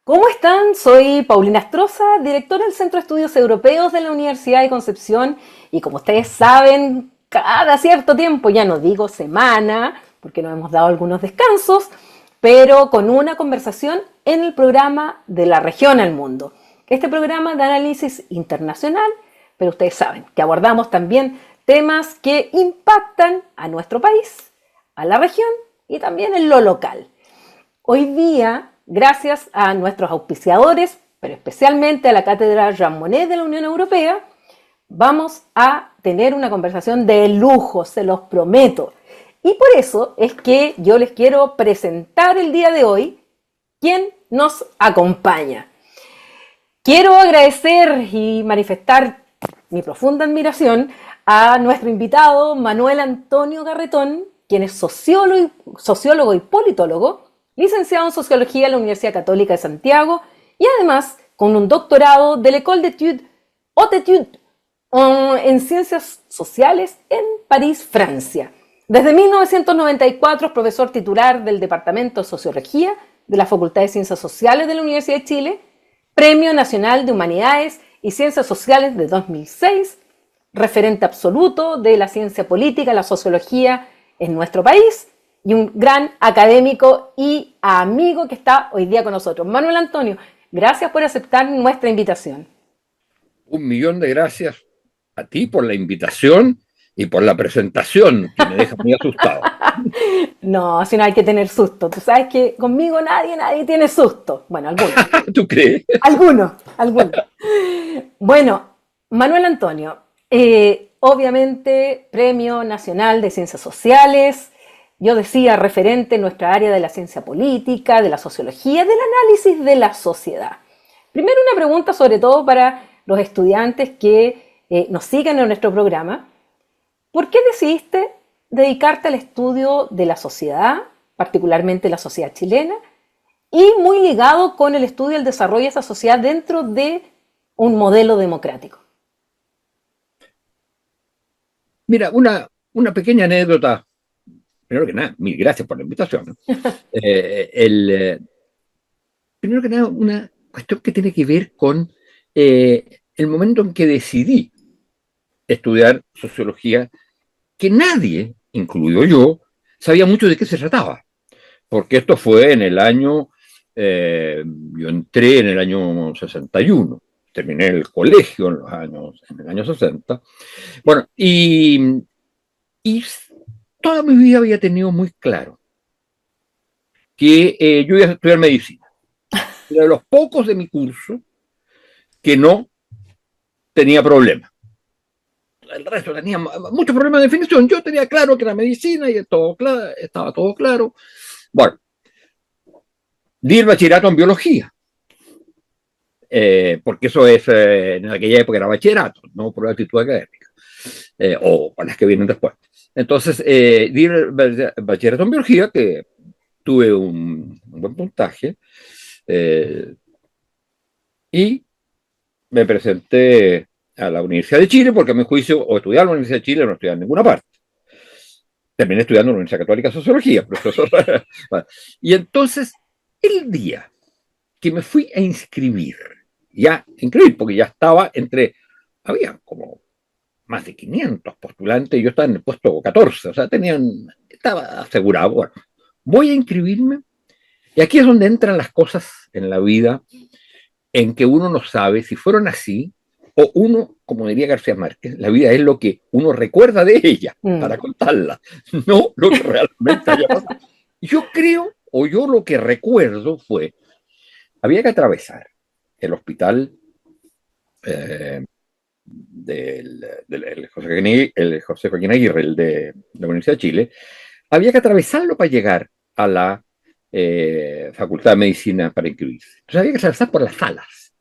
¿Cómo están? Soy Paulina Astroza, directora del Centro de Estudios Europeos de la Universidad de Concepción y como ustedes saben, cada cierto tiempo, ya no digo semana, porque nos hemos dado algunos descansos, pero con una conversación en el programa De la Región al Mundo. Este programa de análisis internacional, pero ustedes saben que abordamos también temas que impactan a nuestro país, a la región y también en lo local. Hoy día, gracias a nuestros auspiciadores, pero especialmente a la Cátedra Jean Monnet de la Unión Europea, vamos a tener una conversación de lujo, se los prometo. Y por eso es que yo les quiero presentar el día de hoy quién nos acompaña. Quiero agradecer y manifestar mi profunda admiración a nuestro invitado Manuel Antonio Garretón, quien es sociólogo y politólogo, licenciado en Sociología en la Universidad Católica de Santiago y además con un doctorado de l'École d'études Hautes Études en Ciencias Sociales en París, Francia. Desde 1994 es profesor titular del Departamento de Sociología de la Facultad de Ciencias Sociales de la Universidad de Chile, Premio Nacional de Humanidades y Ciencias Sociales de 2006, referente absoluto de la ciencia política, la sociología en nuestro país, y un gran académico y amigo que está hoy día con nosotros. Manuel Antonio, gracias por aceptar nuestra invitación. 1.000.000 de gracias a ti por la invitación y por la presentación, que me deja muy asustado. No, si no hay que tener susto. Tú sabes que conmigo nadie tiene susto. Bueno, algunos. ¿Tú crees? Algunos. Bueno, Manuel Antonio, obviamente Premio Nacional de Ciencias Sociales, yo decía referente en nuestra área de la ciencia política, de la sociología, del análisis de la sociedad. Primero una pregunta sobre todo para los estudiantes que nos siguen en nuestro programa. ¿Por qué decidiste dedicarte al estudio de la sociedad, particularmente la sociedad chilena, y muy ligado con el estudio del desarrollo de esa sociedad dentro de un modelo democrático? Mira, una pequeña anécdota. Primero que nada, mil gracias por la invitación, ¿no? Primero que nada, una cuestión que tiene que ver con el momento en que decidí estudiar sociología, que nadie, incluido yo, sabía mucho de qué se trataba. Porque esto fue en el año, yo entré en el año 61, terminé el colegio en el año 60. Bueno, y toda mi vida había tenido muy claro que yo iba a estudiar medicina. Era de los pocos de mi curso que no tenía problemas. El resto tenía muchos problemas de definición. Yo tenía claro que era medicina y estaba todo claro. Bueno, di el bachillerato en biología. Porque eso es, en aquella época era bachillerato, no por la actitud académica, o para las que vienen después. Entonces, di el bachillerato en biología, que tuve un buen puntaje, y me presenté a la Universidad de Chile, porque a mi juicio, o estudiar en la Universidad de Chile o no estudiar en ninguna parte. Terminé estudiando en la Universidad Católica de Sociología, profesor. Y entonces, el día que me fui a inscribir, porque ya estaba había como más de 500 postulantes y yo estaba en el puesto 14, o sea, estaba asegurado. Bueno, voy a inscribirme y aquí es donde entran las cosas en la vida en que uno no sabe si fueron así o uno, como diría García Márquez, la vida es lo que uno recuerda de ella para contarla, no lo que realmente haya pasado. Yo creo, o yo lo que recuerdo fue, había que atravesar el hospital el José Joaquín Aguirre, el de la Universidad de Chile, había que atravesarlo para llegar a la Facultad de Medicina para inscribirse. Entonces había que atravesar por las salas.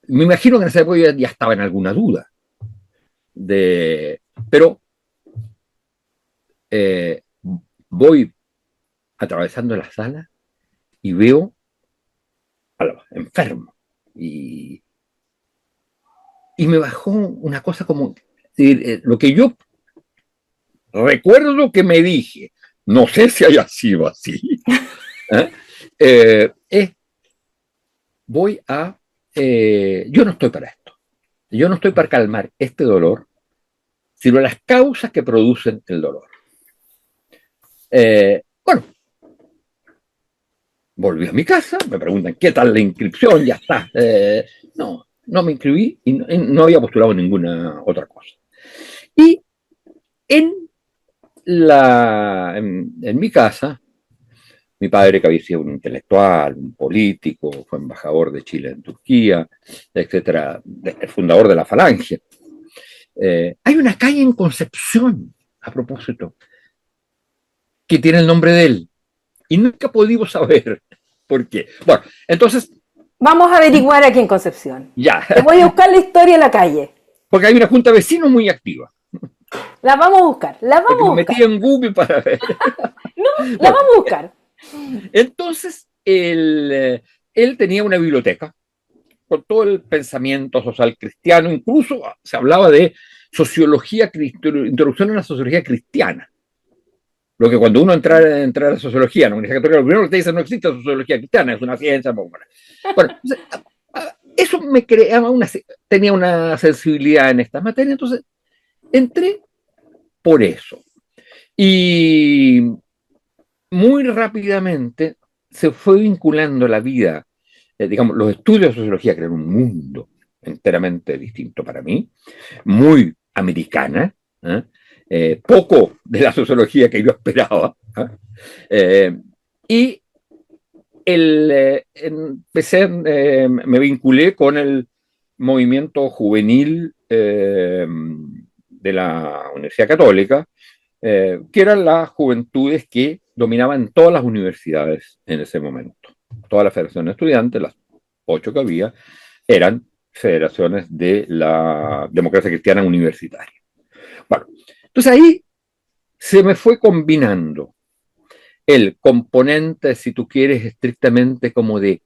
Me imagino que en esa época ya estaba en alguna duda. Pero voy atravesando las salas y veo a los enfermos. Y me bajó una cosa como lo que yo recuerdo que me dije, no sé si haya sido así, yo no estoy para esto. Yo no estoy para calmar este dolor, sino las causas que producen el dolor. Bueno, volví a mi casa, me preguntan, ¿qué tal la inscripción? Ya está. No me inscribí y no había postulado ninguna otra cosa. Y en mi casa, mi padre, que había sido un intelectual, un político, fue embajador de Chile en Turquía, etcétera, el fundador de la Falange. Hay una calle en Concepción, a propósito, que tiene el nombre de él. Y nunca pudimos saber por qué. Bueno, entonces. Vamos a averiguar aquí en Concepción. Ya. Te voy a buscar la historia de la calle. Porque hay una junta de vecinos muy activa. La vamos a buscar, la vamos a buscar. Me metí en Google para ver. No, la vamos a buscar. Entonces, él tenía una biblioteca con todo el pensamiento social cristiano, incluso se hablaba de sociología, introducción a la sociología cristiana. Lo que cuando uno entra a la sociología, en la Universidad Católica, lo primero que te dicen no existe sociología cristiana, es una ciencia. Bueno, eso me creaba tenía una sensibilidad en esta materia, entonces entré por eso. Y muy rápidamente se fue vinculando la vida, digamos, los estudios de sociología, que eran un mundo enteramente distinto para mí, muy americana, poco de la sociología que yo esperaba, y me vinculé con el movimiento juvenil de la Universidad Católica, que eran las juventudes que dominaban todas las universidades en ese momento. Todas las federaciones de estudiantes, las 8 que había, eran federaciones de la democracia cristiana universitaria. Bueno, entonces ahí se me fue combinando el componente, si tú quieres, estrictamente como de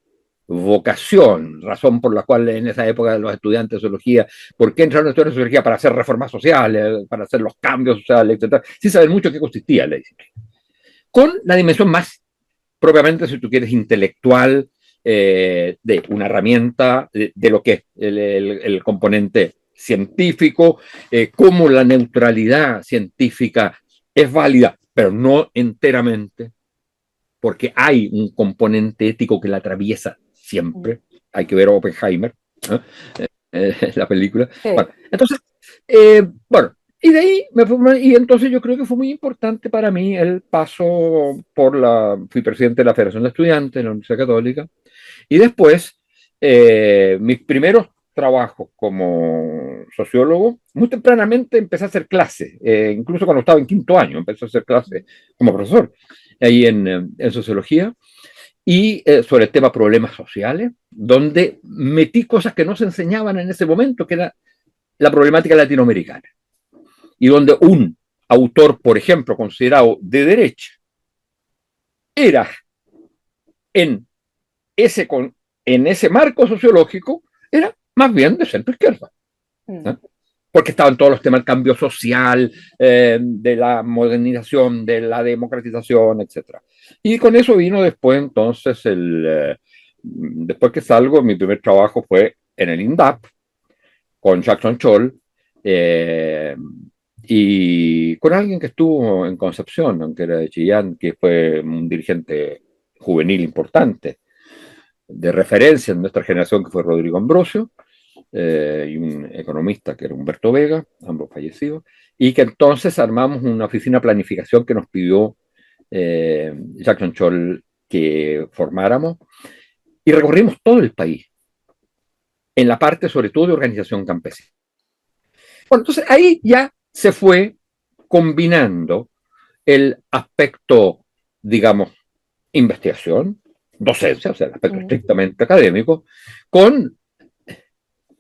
vocación, razón por la cual en esa época los estudiantes de sociología, ¿por qué entraron a estudiar sociología? Para hacer reformas sociales, para hacer los cambios sociales, etc. Sí saben mucho qué consistía la disciplina. Con la dimensión más, propiamente, si tú quieres, intelectual, de una herramienta de lo que es el componente científico, cómo la neutralidad científica es válida, pero no enteramente, porque hay un componente ético que la atraviesa siempre. Hay que ver Oppenheimer, ¿no? La película. Sí. Bueno, entonces, bueno, y de ahí y entonces yo creo que fue muy importante para mí el paso fui presidente de la Federación de Estudiantes de la Universidad Católica, y después mis primeros trabajos como sociólogo, muy tempranamente empecé a hacer clases, incluso cuando estaba en 5º año, empecé a hacer clases como profesor ahí en sociología, y sobre el tema problemas sociales, donde metí cosas que no se enseñaban en ese momento, que era la problemática latinoamericana, y donde un autor, por ejemplo, considerado de derecha, era en ese marco sociológico, era más bien de centro izquierda. ¿No? Porque estaban todos los temas del cambio social, de la modernización, de la democratización, etc. Y con eso vino después, entonces, después que salgo, mi primer trabajo fue en el INDAP, con Jackson Scholl, y con alguien que estuvo en Concepción, aunque era de Chillán, que fue un dirigente juvenil importante, de referencia en nuestra generación, que fue Rodrigo Ambrosio, y un economista que era Humberto Vega, ambos fallecidos, y que entonces armamos una oficina de planificación que nos pidió Jackson Scholl que formáramos, y recorrimos todo el país, en la parte sobre todo de organización campesina. Bueno, entonces ahí ya se fue combinando el aspecto, digamos, investigación, docencia, o sea, el aspecto estrictamente académico, con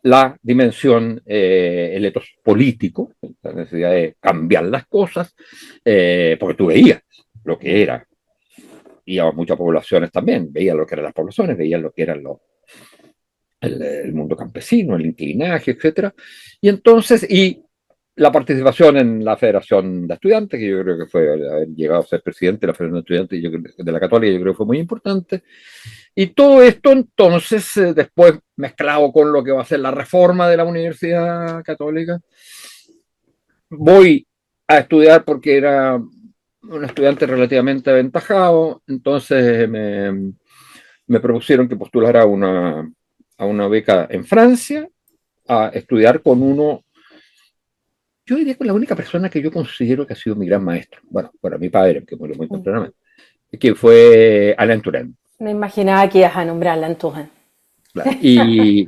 la dimensión, el etos político, la necesidad de cambiar las cosas, porque tú veías lo que era, y a muchas poblaciones también, veías lo que eran las poblaciones, veías lo que eran el mundo campesino, el inclinaje, etc. Y entonces, y la participación en la Federación de Estudiantes, que yo creo que fue haber llegado a ser presidente de la Federación de Estudiantes de la Católica, yo creo que fue muy importante. Y todo esto entonces, después mezclado con lo que va a ser la reforma de la Universidad Católica, voy a estudiar porque era un estudiante relativamente aventajado, entonces me propusieron que postulara a una beca en Francia, a estudiar con uno, yo diría que la única persona que yo considero que ha sido mi gran maestro, bueno, para mi padre, que murió muy tempranamente, que fue Alain Touraine. Me imaginaba que ibas a nombrar a Lantojan. Claro. Y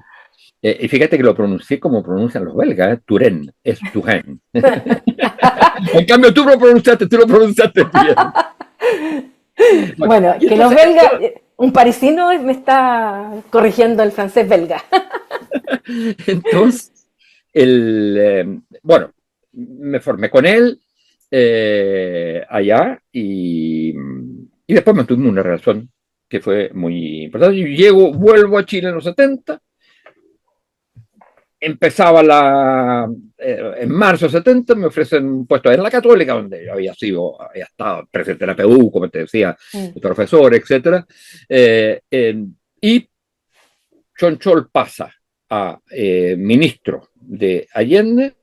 fíjate que lo pronuncié como pronuncian los belgas, ¿eh? Touraine, es Touraine. En cambio, tú lo pronunciaste bien. Bueno, Bueno, y que los entonces, belgas, un parisino me está corrigiendo el francés belga. entonces bueno, me formé con él allá y después mantuvimos una relación que fue muy importante. Yo vuelvo a Chile en los 70, empezaba en marzo de 70, me ofrecen un puesto en la Católica, donde yo había estado presente en la PU, como te decía, Mm. el profesor, etc. Y Chonchol pasa a ministro de Allende,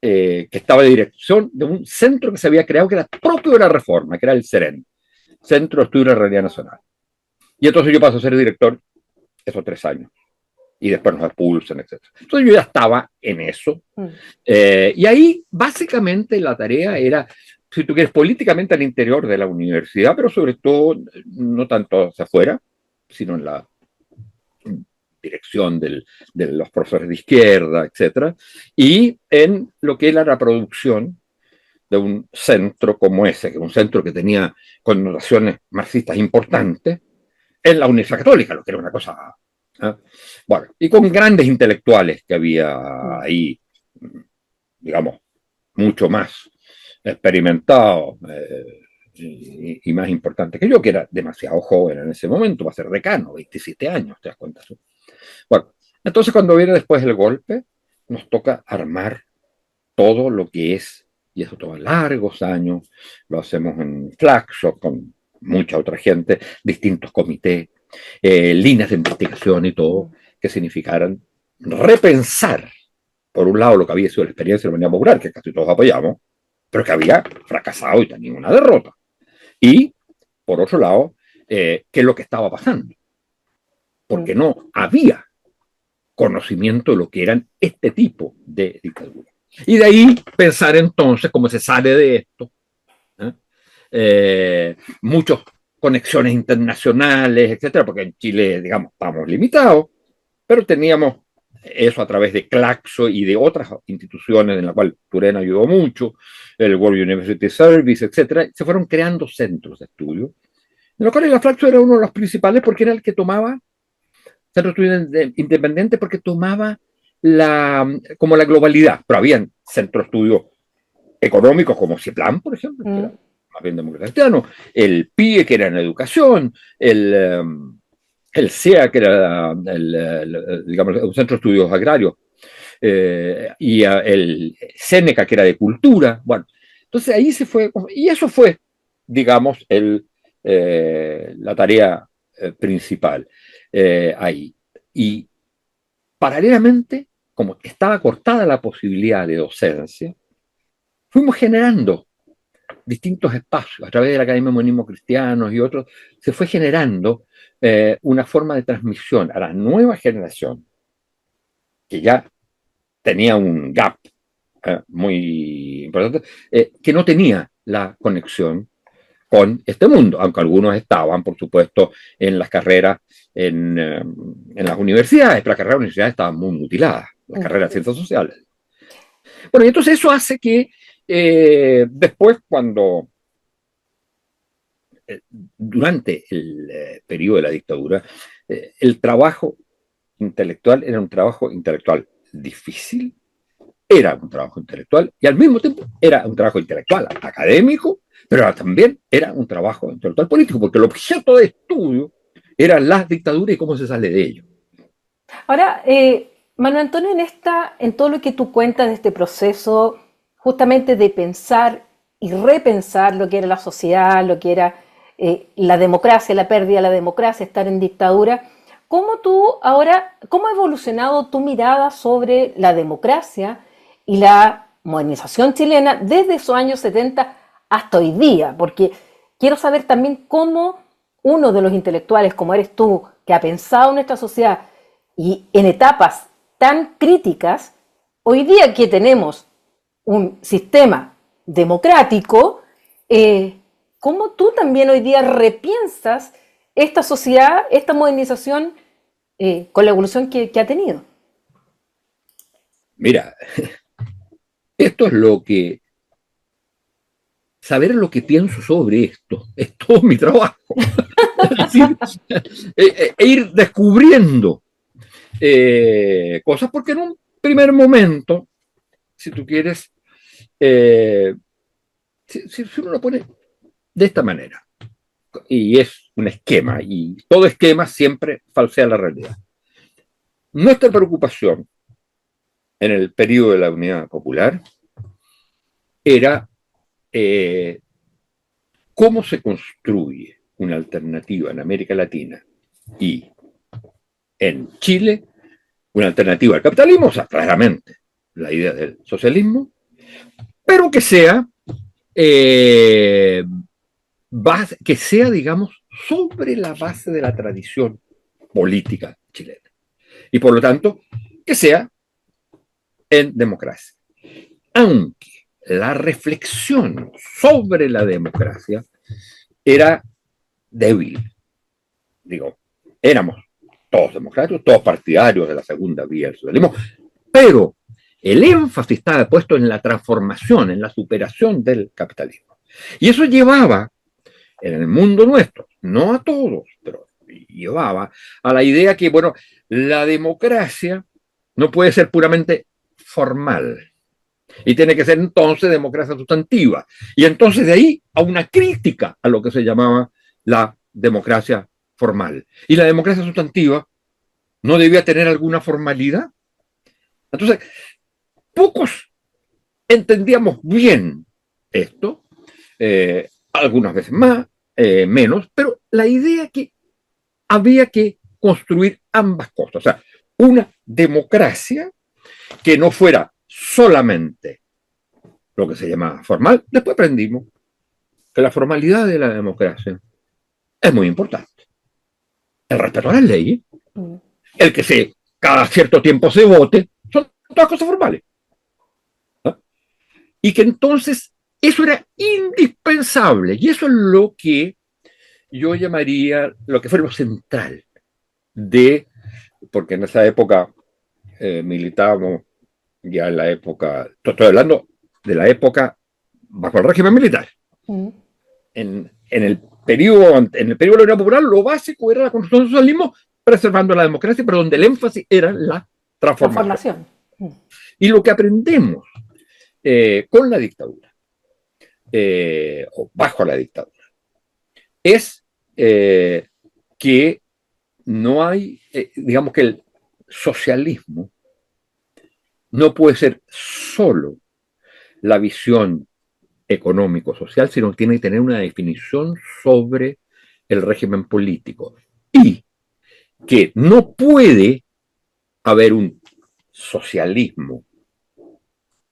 que estaba de dirección de un centro que se había creado que era propio de la reforma, que era el CEREN, Centro de Estudio de la Realidad Nacional. Y entonces yo paso a ser director esos 3 años. Y después nos expulsan, etc. Entonces yo ya estaba en eso. Mm. Y ahí básicamente la tarea era, si tú quieres, políticamente al interior de la universidad, pero sobre todo no tanto hacia afuera, sino en la dirección de los profesores de izquierda, etcétera, y en lo que era la producción de un centro como ese, que era un centro que tenía connotaciones marxistas importantes, en la Universidad Católica, lo que era una cosa. Bueno, y con grandes intelectuales que había Mm. ahí, digamos, mucho más experimentados y más importantes que yo, que era demasiado joven en ese momento, va a ser decano, 27 años, ¿te das cuenta? Bueno, entonces cuando viene después el golpe, nos toca armar todo lo que es, y eso toma largos años, lo hacemos en Flaxo con mucha otra gente, distintos comités, líneas de investigación y todo, que significaran repensar, por un lado, lo que había sido la experiencia de la Unidad Popular, que casi todos apoyamos, pero que había fracasado y tenía una derrota. Y, por otro lado, qué es lo que estaba pasando, porque Mm. no había conocimiento de lo que eran este tipo de dictaduras. Y de ahí pensar entonces cómo se sale de esto. ¿Eh? Muchas conexiones internacionales, etcétera, porque en Chile, digamos, estábamos limitados, pero teníamos eso a través de Claxo y de otras instituciones en las cuales Turena ayudó mucho, el World University Service, etcétera. Se fueron creando centros de estudio, en los cuales la Claxo era uno de los principales porque era el que tomaba centro de estudio independiente porque tomaba como la globalidad, pero habían centros de estudio económicos como CIPLAN, por ejemplo, que era Mm. más bien democrático, el PIE, que era en educación, el CEA, que era digamos, un centro de estudios agrarios, y el Seneca, que era de cultura. Bueno, entonces ahí se fue, y eso fue, digamos, la tarea principal ahí. Y paralelamente, como estaba cortada la posibilidad de docencia, fuimos generando distintos espacios a través de la Academia de Humanismo Cristianos y otros, se fue generando una forma de transmisión a la nueva generación que ya tenía un gap muy importante, que no tenía la conexión con este mundo, aunque algunos estaban, por supuesto, en las carreras en las universidades, pero las carreras de universidades estaban muy mutiladas, las Mm. carreras de ciencias sociales. Bueno, y entonces eso hace que después, durante el periodo de la dictadura, el trabajo intelectual era un trabajo intelectual difícil, era un trabajo intelectual y al mismo tiempo era un trabajo intelectual académico, pero también era un trabajo intelectual político, porque el objeto de estudio eran las dictaduras y cómo se sale de ello. Ahora, Manuel Antonio, en todo lo que tú cuentas de este proceso, justamente de pensar y repensar lo que era la sociedad, lo que era la democracia, la pérdida de la democracia, estar en dictadura. ¿Cómo ha evolucionado tu mirada sobre la democracia y la modernización chilena desde esos años 70 hasta hoy día? Porque quiero saber también cómo uno de los intelectuales, como eres tú, que ha pensado en nuestra sociedad y en etapas tan críticas, hoy día que tenemos un sistema democrático, ¿cómo tú también hoy día repiensas esta sociedad, esta modernización con la evolución que ha tenido? Mira, esto es lo que, saber lo que pienso sobre esto, es todo mi trabajo. Así, ir descubriendo cosas, porque en un primer momento, si tú quieres, si uno lo pone de esta manera, y es un esquema, y todo esquema siempre falsea la realidad. Nuestra preocupación en el periodo de la Unidad Popular era cómo se construye una alternativa en América Latina y en Chile, una alternativa al capitalismo, o sea, claramente la idea del socialismo, pero que sea, que sea, digamos, sobre la base de la tradición política chilena. Y por lo tanto, que sea en democracia. Aunque la reflexión sobre la democracia era débil. Digo, éramos todos democráticos, todos partidarios de la segunda vía del socialismo, pero el énfasis estaba puesto en la transformación, en la superación del capitalismo. Y eso llevaba, en el mundo nuestro, no a todos, pero llevaba a la idea que, bueno, la democracia no puede ser puramente formal, y tiene que ser entonces democracia sustantiva. Y entonces de ahí a una crítica a lo que se llamaba la democracia formal. Y la democracia sustantiva no debía tener alguna formalidad. Entonces, pocos entendíamos bien esto, algunas veces más, menos, pero la idea que había que construir ambas cosas. O sea, una democracia que no fuera solamente lo que se llama formal. Después aprendimos que la formalidad de la democracia es muy importante. El respeto a las leyes, el que cada cierto tiempo se vote, son todas cosas formales. ¿No? Y que entonces eso era indispensable. Y eso es lo que yo llamaría lo que fue lo central de, porque en esa época militábamos ya en la época, estoy hablando de la época bajo el régimen militar. En el periodo de la Unión Popular, lo básico era la construcción del socialismo, preservando la democracia, pero donde el énfasis era la transformación. Y lo que aprendemos con la dictadura, o bajo la dictadura, es que no hay, digamos que el socialismo no puede ser solo la visión económico-social, sino que tiene que tener una definición sobre el régimen político. Y que no puede haber un socialismo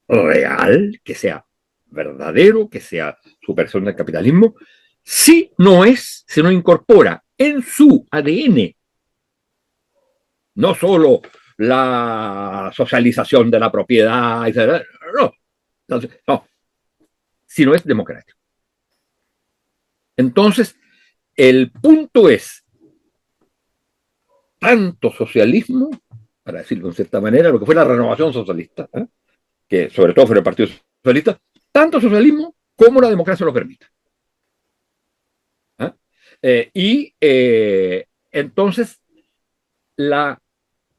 real, que sea verdadero, que sea superación del capitalismo, si no incorpora en su ADN no solo la socialización de la propiedad, no, sino es democrático. Entonces, el punto es tanto socialismo, para decirlo de cierta manera, lo que fue la renovación socialista, que sobre todo fue el Partido Socialista, tanto socialismo como la democracia lo permite. Entonces, la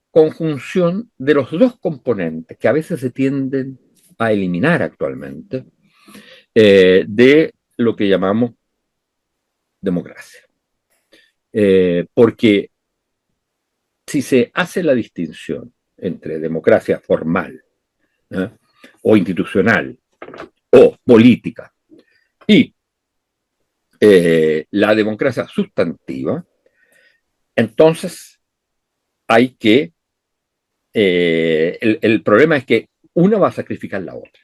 conjunción de los dos componentes que a veces se tienden a eliminar actualmente de lo que llamamos democracia. Porque si se hace la distinción entre democracia formal o institucional o política y la democracia sustantiva, entonces hay que, el problema es que una va a sacrificar la otra.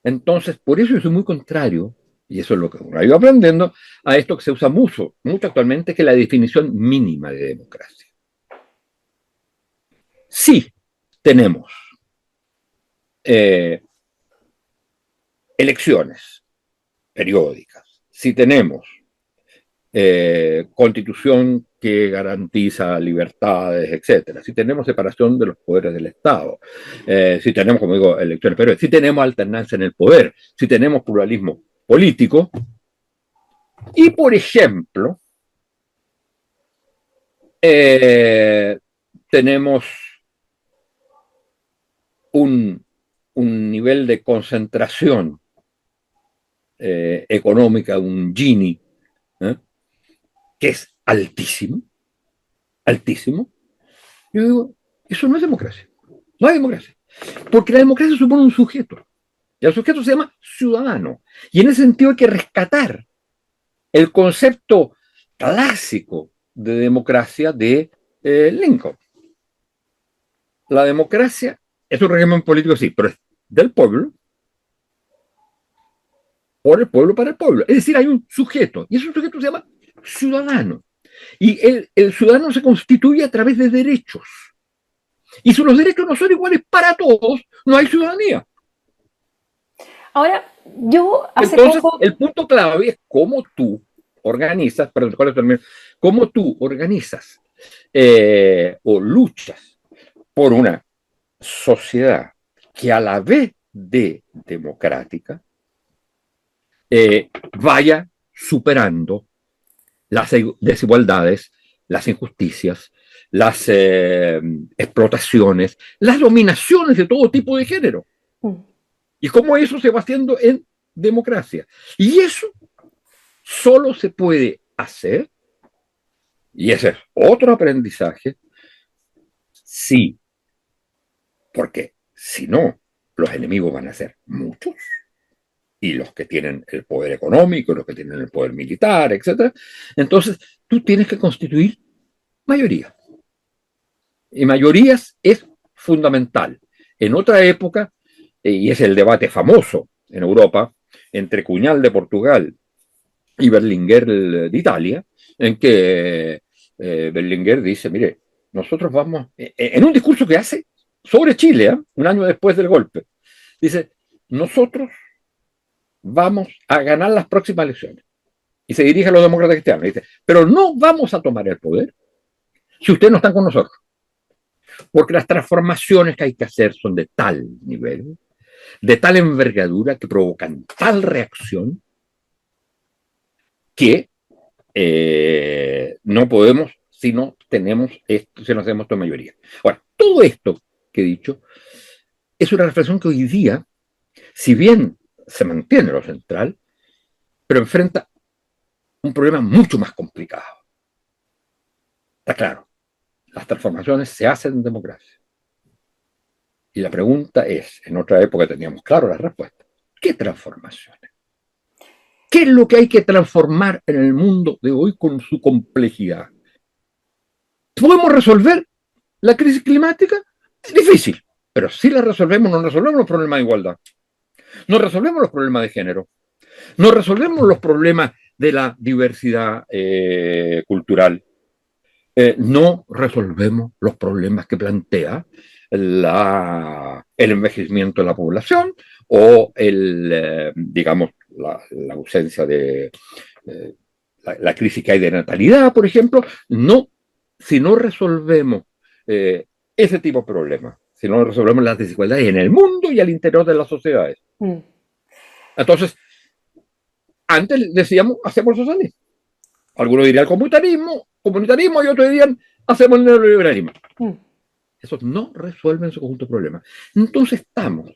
Entonces, por eso yo soy muy contrario, y eso es lo que uno ha ido aprendiendo, a esto que se usa mucho, mucho actualmente, que es la definición mínima de democracia. Sí, tenemos elecciones periódicas, si tenemos constitución que garantiza libertades, etcétera, si tenemos separación de los poderes del Estado, si tenemos, como digo, elecciones periódicas, si tenemos alternancia en el poder, si tenemos pluralismo político, y por ejemplo, tenemos un nivel de concentración económica, un Gini, ¿eh? Que es altísimo, altísimo. Yo digo, eso no es democracia. No hay democracia. Porque la democracia supone un sujeto. Y el sujeto se llama ciudadano. Y en ese sentido hay que rescatar el concepto clásico de democracia de Lincoln. La democracia es un régimen político, sí, pero es del pueblo, por el pueblo, para el pueblo. Es decir, hay un sujeto, y ese sujeto se llama ciudadano. Y el ciudadano se constituye a través de derechos. Y si los derechos no son iguales para todos, no hay ciudadanía. Ahora, yo hace Entonces, poco... el punto clave es cómo tú organizas, perdón, ¿cuál es el término? Cómo tú organizas o luchas por una sociedad que a la vez de democrática vaya superando las desigualdades, las injusticias, las explotaciones, las dominaciones de todo tipo de género. Y cómo eso se va haciendo en democracia. Y eso solo se puede hacer, y ese es otro aprendizaje, sí, porque si no, los enemigos van a ser muchos, y los que tienen el poder económico, los que tienen el poder militar, etc. Entonces, tú tienes que constituir mayoría. Y mayorías es fundamental. En otra época, y es el debate famoso en Europa, entre Cuñal de Portugal y Berlinguer de Italia, en que Berlinguer dice, mire, nosotros vamos, en un discurso que hace sobre Chile, un año después del golpe, dice, nosotros vamos a ganar las próximas elecciones. Y se dirige a los demócratas cristianos y dice, pero no vamos a tomar el poder si ustedes no están con nosotros. Porque las transformaciones que hay que hacer son de tal nivel, de tal envergadura, que provocan tal reacción, que no podemos si no tenemos esto, si no hacemos esta mayoría. Ahora, todo esto que he dicho es una reflexión que hoy día, si bien se mantiene lo central, pero enfrenta un problema mucho más complicado. Está claro, las transformaciones se hacen en democracia. Y la pregunta es, en otra época teníamos claro la respuesta, ¿qué transformaciones? ¿Qué es lo que hay que transformar en el mundo de hoy con su complejidad? ¿Podemos resolver la crisis climática? Es difícil, pero si la resolvemos, no resolvemos los problemas de igualdad, no resolvemos los problemas de género, no resolvemos los problemas de la diversidad cultural, no resolvemos los problemas que plantea el envejecimiento de la población o digamos, la ausencia de la crisis que hay de natalidad, por ejemplo. No, si no resolvemos ese tipo de problemas, si no resolvemos las desigualdades en el mundo y al interior de las sociedades. Entonces, antes decíamos, hacemos el socialismo. Algunos dirían comunitarismo y otros dirían, hacemos el neoliberalismo. Esos no resuelven su conjunto de problemas. Entonces estamos,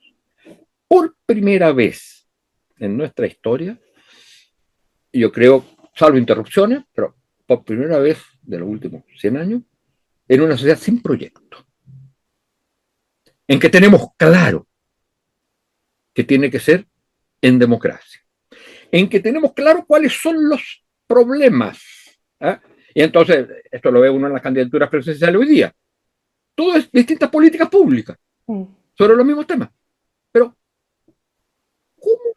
por primera vez en nuestra historia, yo creo, salvo interrupciones, pero por primera vez de los últimos 100 años, en una sociedad sin proyecto, en que tenemos claro que tiene que ser en democracia. en que tenemos claro cuáles son los problemas. ¿Ah? Y entonces, esto lo ve uno en las candidaturas presidenciales hoy día. Todo es distintas políticas públicas sobre los mismos temas. Pero, ¿cómo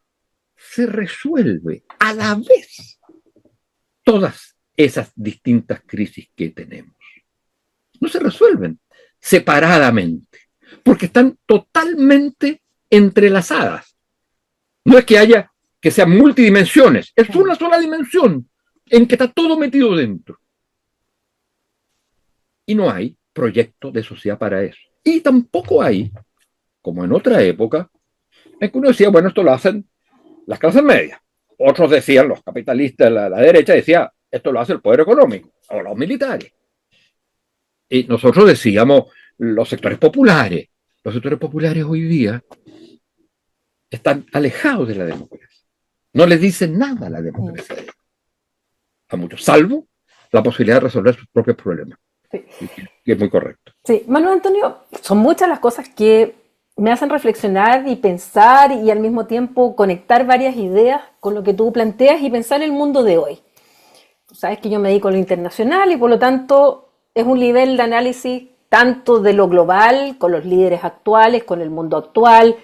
se resuelve a la vez todas esas distintas crisis que tenemos? No se resuelven separadamente, porque están totalmente entrelazadas. No es que haya que sean multidimensiones, es una sola dimensión en que está todo metido dentro. Y no hay proyecto de sociedad para eso. Y tampoco hay, como en otra época, en que uno decía, bueno, esto lo hacen las clases medias. Otros decían, los capitalistas, la derecha decía, esto lo hace el poder económico o los militares. Y nosotros decíamos, los sectores populares. Los sectores populares hoy día están alejados de la democracia. No les dicen nada a la democracia a muchos, salvo la posibilidad de resolver sus propios problemas. Sí. Que es muy correcto. Sí, Manuel Antonio, son muchas las cosas que me hacen reflexionar y pensar y al mismo tiempo conectar varias ideas con lo que tú planteas y pensar el mundo de hoy. Tú sabes que yo me dedico a lo internacional y por lo tanto es un nivel de análisis tanto de lo global, con los líderes actuales, con el mundo actual,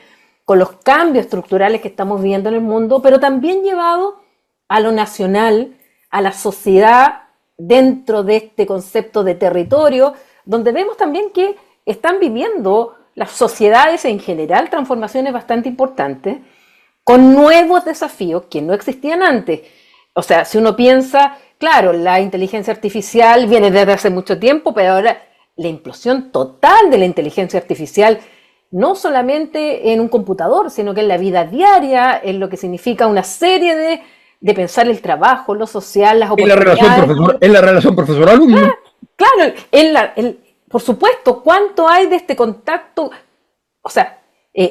con los cambios estructurales que estamos viviendo en el mundo, pero también llevado a lo nacional, a la sociedad dentro de este concepto de territorio, donde vemos también que están viviendo las sociedades en general transformaciones bastante importantes, con nuevos desafíos que no existían antes. O sea, si uno piensa, claro, la inteligencia artificial viene desde hace mucho tiempo, pero ahora la implosión total de la inteligencia artificial, no solamente en un computador, sino que en la vida diaria, en lo que significa una serie de pensar el trabajo, lo social, las oportunidades. En la relación profesor-alumno. Claro, por supuesto, ¿cuánto hay de este contacto? O sea,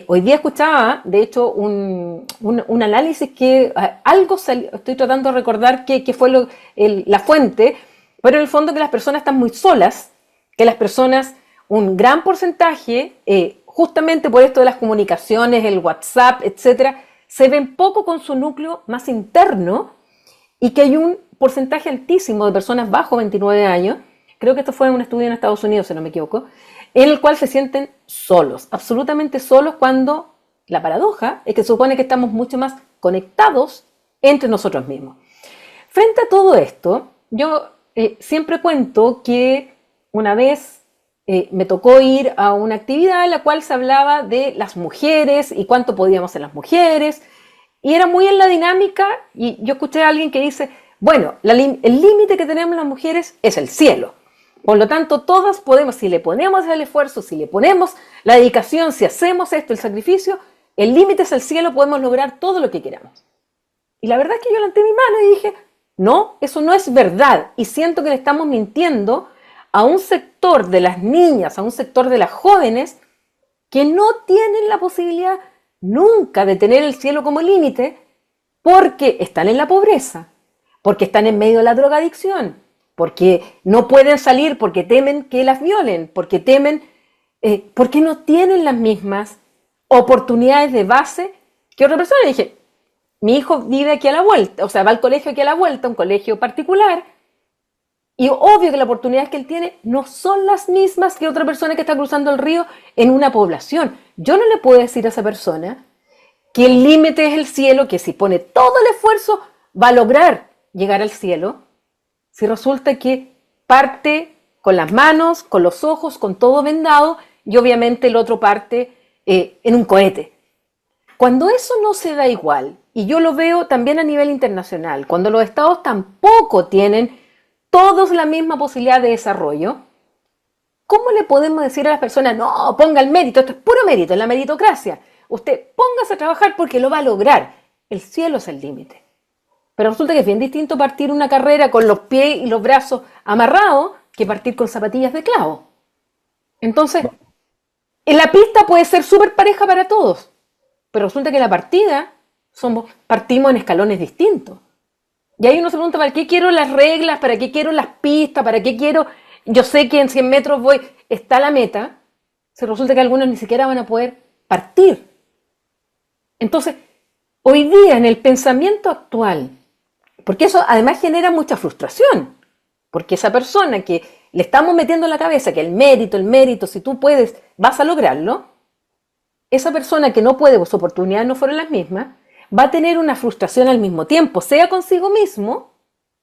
hoy día escuchaba, de hecho, un análisis que algo salió, estoy tratando de recordar qué fue la fuente, pero en el fondo que las personas están muy solas, que las personas, un gran porcentaje, justamente por esto de las comunicaciones, el WhatsApp, etcétera, se ven poco con su núcleo más interno y que hay un porcentaje altísimo de personas bajo 29 años, creo que esto fue en un estudio en Estados Unidos, si no me equivoco, en el cual se sienten solos, absolutamente solos, cuando la paradoja es que supone que estamos mucho más conectados entre nosotros mismos. Frente a todo esto, yo siempre cuento que una vez me tocó ir a una actividad en la cual se hablaba de las mujeres y cuánto podíamos ser las mujeres, y era muy en la dinámica, y yo escuché a alguien que dice, bueno, el límite que tenemos las mujeres es el cielo. Por lo tanto, todas podemos, si le ponemos el esfuerzo, si le ponemos la dedicación, si hacemos esto, el sacrificio, el límite es el cielo, podemos lograr todo lo que queramos. Y la verdad es que yo levanté mi mano y dije, no, eso no es verdad. Y siento que le estamos mintiendo a un sector de las niñas, a un sector de las jóvenes, que no tienen la posibilidad nunca de tener el cielo como límite, porque están en la pobreza, porque están en medio de la drogadicción, porque no pueden salir, porque temen que las violen, porque temen, porque no tienen las mismas oportunidades de base que otra persona. Y dije, mi hijo vive aquí a la vuelta, o sea, va al colegio aquí a la vuelta, un colegio particular, y obvio que las oportunidades que él tiene no son las mismas que otra persona que está cruzando el río en una población. Yo no le puedo decir a esa persona que el límite es el cielo, que si pone todo el esfuerzo va a lograr llegar al cielo, si resulta que parte con las manos, con los ojos, con todo vendado, y obviamente el otro parte en un cohete. Cuando eso no se da igual, y yo lo veo también a nivel internacional, cuando los estados tampoco tienen todos la misma posibilidad de desarrollo, ¿cómo le podemos decir a las personas, no, ponga el mérito, esto es puro mérito, es la meritocracia, usted póngase a trabajar porque lo va a lograr, el cielo es el límite? Pero resulta que es bien distinto partir una carrera con los pies y los brazos amarrados que partir con zapatillas de clavo. Entonces, en la pista puede ser súper pareja para todos, pero resulta que en la partida partimos en escalones distintos. Y ahí uno se pregunta, ¿para qué quiero las reglas? ¿Para qué quiero las pistas? ¿Para qué quiero? Yo sé que en 100 metros está la meta. Se resulta que algunos ni siquiera van a poder partir. Entonces, Hoy día, en el pensamiento actual, porque eso además genera mucha frustración, porque esa persona que le estamos metiendo en la cabeza que el mérito, si tú puedes, vas a lograrlo, esa persona que no puede, pues sus oportunidades no fueron las mismas, va a tener una frustración al mismo tiempo, sea consigo mismo,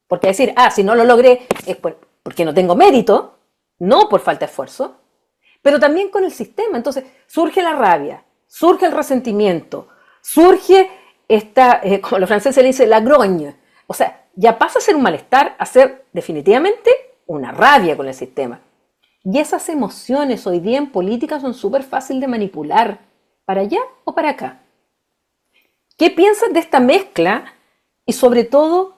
porque decir, si no lo logré es porque no tengo mérito, no por falta de esfuerzo, pero también con el sistema. Entonces surge la rabia, surge el resentimiento, surge esta, como los franceses le dicen, la grogne. O sea, ya pasa a ser un malestar a ser definitivamente una rabia con el sistema. Y esas emociones hoy día en política son súper fáciles de manipular, para allá o para acá. ¿Qué piensas de esta mezcla y sobre todo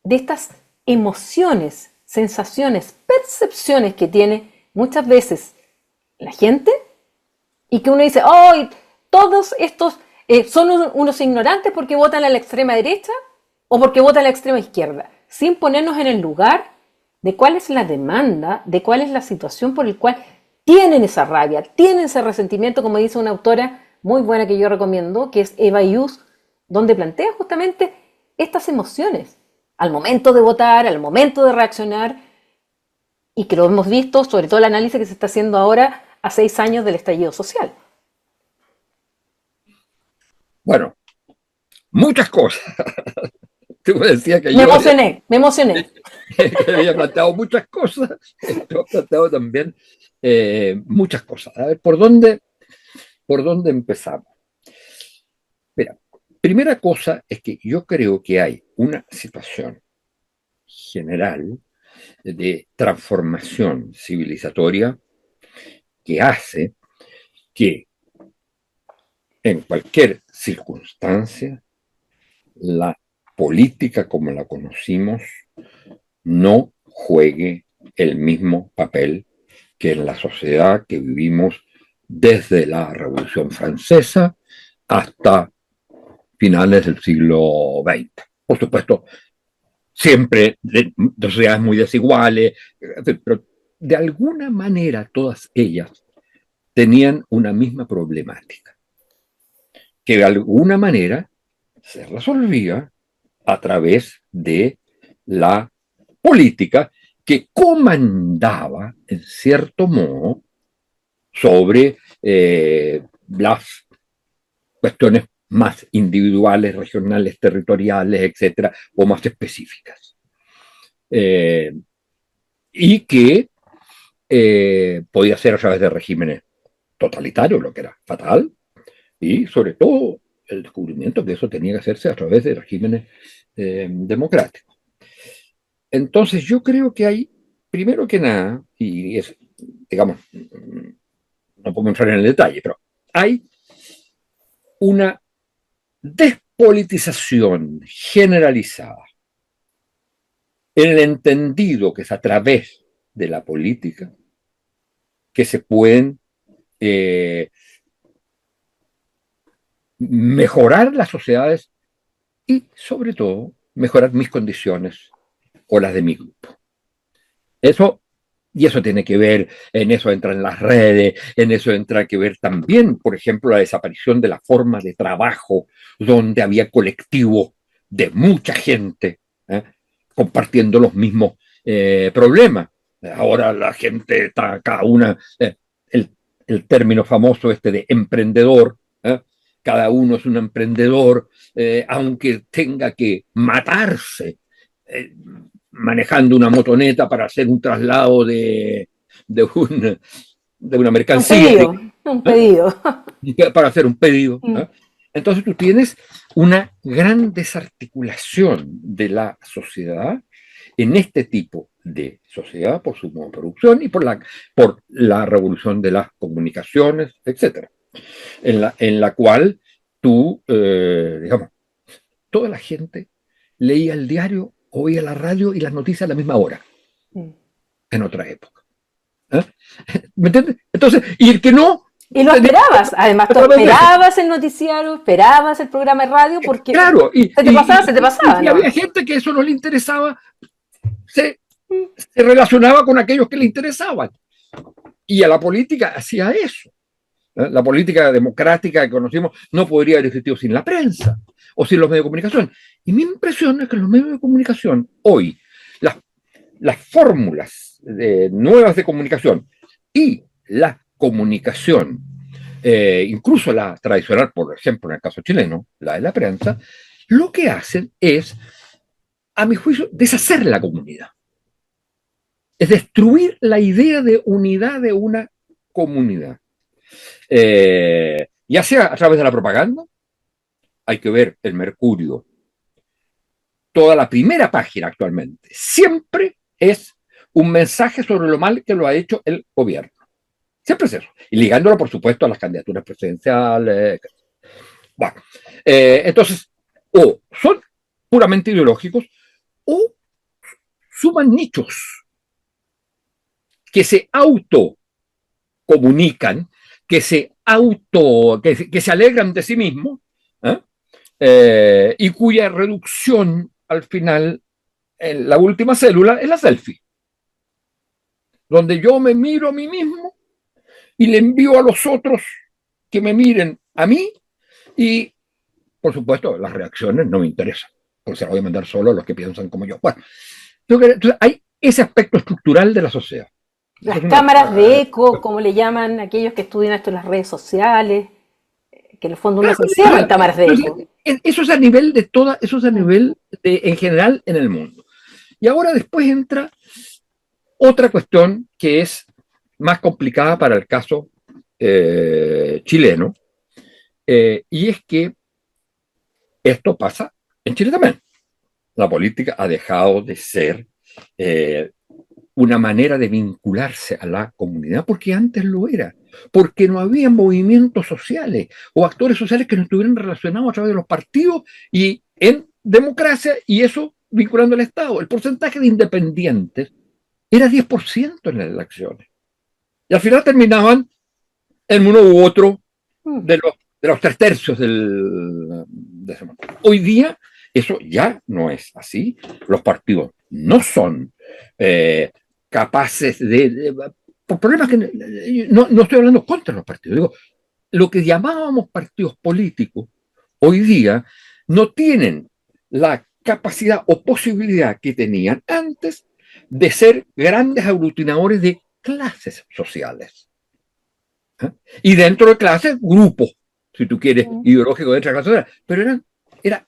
de estas emociones, sensaciones, percepciones que tiene muchas veces la gente y que uno dice, ¡ay! Todos estos son unos ignorantes porque votan a la extrema derecha o porque votan a la extrema izquierda, sin ponernos en el lugar de cuál es la demanda, de cuál es la situación por el cual tienen esa rabia, tienen ese resentimiento, como dice una autora muy buena que yo recomiendo, que es Eva Illouz, donde plantea justamente estas emociones al momento de votar, al momento de reaccionar, y que lo hemos visto, sobre todo el análisis que se está haciendo ahora a 6 años del estallido social. Bueno, muchas cosas. Tú me decías que me emocioné. que había planteado muchas cosas. Tú has planteado también muchas cosas. A ver, ¿por dónde empezamos? Mira, primera cosa es que yo creo que hay una situación general de transformación civilizatoria que hace que en cualquier circunstancia la política como la conocimos no juegue el mismo papel que en la sociedad que vivimos desde la Revolución Francesa hasta finales del siglo XX. Por supuesto, siempre de sociedades muy desiguales, pero de alguna manera todas ellas tenían una misma problemática, que de alguna manera se resolvía a través de la política que comandaba, en cierto modo, sobre las cuestiones más individuales, regionales, territoriales, etcétera, o más específicas. Y que podía ser a través de regímenes totalitarios, lo que era fatal, y sobre todo el descubrimiento que eso tenía que hacerse a través de regímenes democráticos. Entonces yo creo que hay, primero que nada, y es, digamos, no puedo entrar en el detalle, pero hay una despolitización generalizada en el entendido que es a través de la política que se pueden mejorar las sociedades y, sobre todo, mejorar mis condiciones o las de mi grupo. Y eso tiene que ver, en eso entran las redes, en eso entra que ver también, por ejemplo, la desaparición de la forma de trabajo, donde había colectivos de mucha gente compartiendo los mismos problemas. Ahora la gente está cada una, el término famoso este de emprendedor, cada uno es un emprendedor, aunque tenga que matarse manejando una motoneta para hacer un traslado de una mercancía. Un pedido. Para hacer un pedido. Entonces tú tienes una gran desarticulación de la sociedad en este tipo de sociedad por su monoproducción y por la revolución de las comunicaciones, etc. En la cual tú, digamos, toda la gente leía el diario, oía la radio y las noticias a la misma hora, en otra época. ¿Me entiendes? Entonces, y el que no... Y lo esperabas, además, tú esperabas el noticiario, esperabas el programa de radio, porque claro, se te pasaba. Y ¿no? Había gente que eso no le interesaba, se relacionaba con aquellos que le interesaban. Y a la política hacía eso. La política democrática que conocimos no podría haber existido sin la prensa o sin los medios de comunicación. Y mi impresión es que los medios de comunicación hoy, las, las fórmulas nuevas de comunicación y la comunicación, incluso la tradicional, por ejemplo, en el caso chileno, la de la prensa, lo que hacen es, a mi juicio, deshacer la comunidad. Es destruir la idea de unidad de una comunidad. Ya sea a través de la propaganda, hay que ver el Mercurio, toda la primera página actualmente, siempre es un mensaje sobre lo mal que lo ha hecho el gobierno. Siempre es eso. Y ligándolo, por supuesto, a las candidaturas presidenciales. Bueno, entonces, o son puramente ideológicos o suman nichos que se autocomunican, que se alegran de sí mismos, y cuya reducción al final, en la última célula, es la selfie, donde yo me miro a mí mismo y le envío a los otros que me miren a mí y, por supuesto, las reacciones no me interesan, porque se las voy a mandar solo a los que piensan como yo. Bueno, entonces hay ese aspecto estructural de la sociedad. Las cámaras de eco, como le llaman aquellos que estudian esto en las redes sociales, que en el fondo uno se encierra en cámaras de eco. Eso es a nivel de toda, eso es a nivel de, en general en el mundo. Y ahora después entra otra cuestión que es más complicada para el caso chileno, y es que esto pasa en Chile también. La política ha dejado de ser una manera de vincularse a la comunidad, porque antes lo era, porque no había movimientos sociales o actores sociales que no estuvieran relacionados a través de los partidos y en democracia, y eso vinculando al Estado. El porcentaje de independientes era 10% en las elecciones. Y al final terminaban en uno u otro de los 3/3 de ese momento. Hoy día eso ya no es así. Los partidos no son capaces por problemas que no estoy hablando contra los partidos, digo, lo que llamábamos partidos políticos hoy día no tienen la capacidad o posibilidad que tenían antes de ser grandes aglutinadores de clases sociales. Y dentro de clases, grupos, si tú quieres, ideológicos dentro de la clase social, pero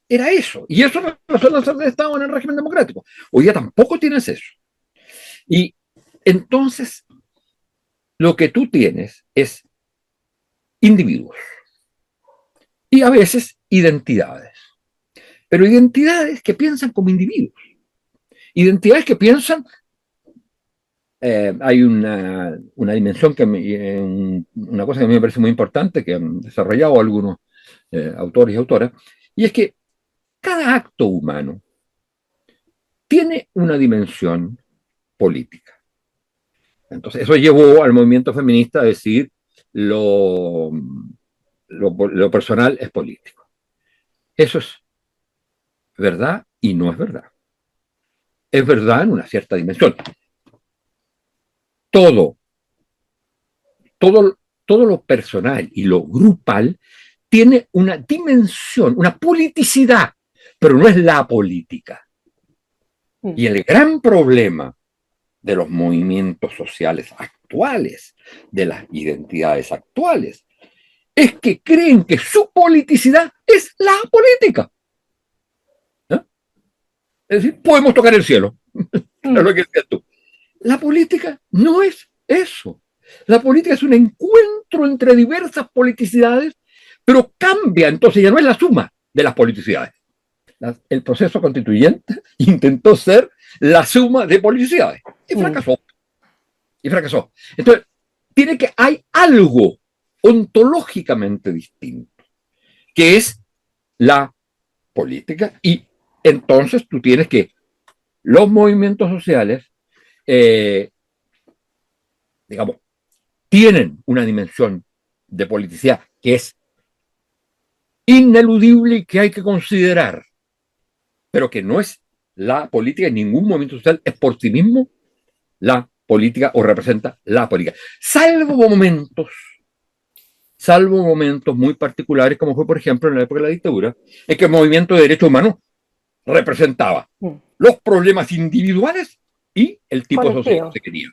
era eso. Y eso no suele ser de Estado en el régimen democrático. Hoy día tampoco tienes eso. Y entonces, lo que tú tienes es individuos y a veces identidades. Pero identidades que piensan como individuos. Identidades que piensan. Hay una dimensión, una cosa que a mí me parece muy importante, que han desarrollado algunos autores y autoras, y es que cada acto humano tiene una dimensión política. Entonces, eso llevó al movimiento feminista a decir lo personal es político. Eso es verdad y no es verdad. Es verdad en una cierta dimensión. Todo lo personal y lo grupal tiene una dimensión, una politicidad, pero no es la política. Y el gran problema de los movimientos sociales actuales, de las identidades actuales, es que creen que su politicidad es la política. ¿No? Es decir, podemos tocar el cielo. Es lo que decías tú. La política no es eso. La política es un encuentro entre diversas politicidades, pero cambia, entonces ya no es la suma de las politicidades. El proceso constituyente intentó ser la suma de politicidades y fracasó. Y fracasó. Entonces, hay algo ontológicamente distinto, que es la política, y entonces tú tienes que los movimientos sociales, digamos, tienen una dimensión de politicidad que es ineludible y que hay que considerar, pero que no es la política. En ningún movimiento social es por sí mismo la política o representa la política, salvo momentos salvo momentos muy particulares, como fue, por ejemplo, en la época de la dictadura, en que el movimiento de derechos humanos representaba Mm. los problemas individuales y el tipo de sociedad Colectivo. que se quería.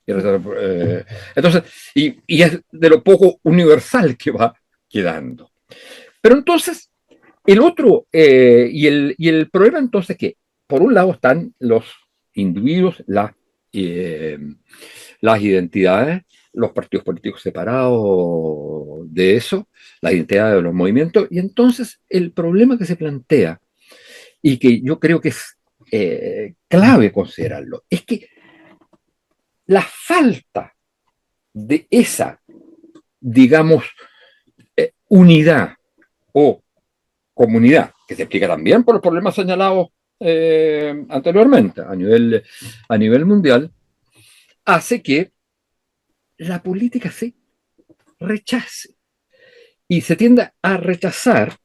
Mm. Entonces, y es de lo poco universal que va quedando. Pero entonces, el otro, y el problema entonces que, por un lado están los individuos, eh, las identidades, los partidos políticos separados de eso, la identidad de los movimientos, y entonces el problema que se plantea, y que yo creo que es clave considerarlo, es que la falta de esa, digamos, unidad o comunidad, que se explica también por los problemas señalados anteriormente a nivel mundial, hace que la política se rechace y se tienda a rechazar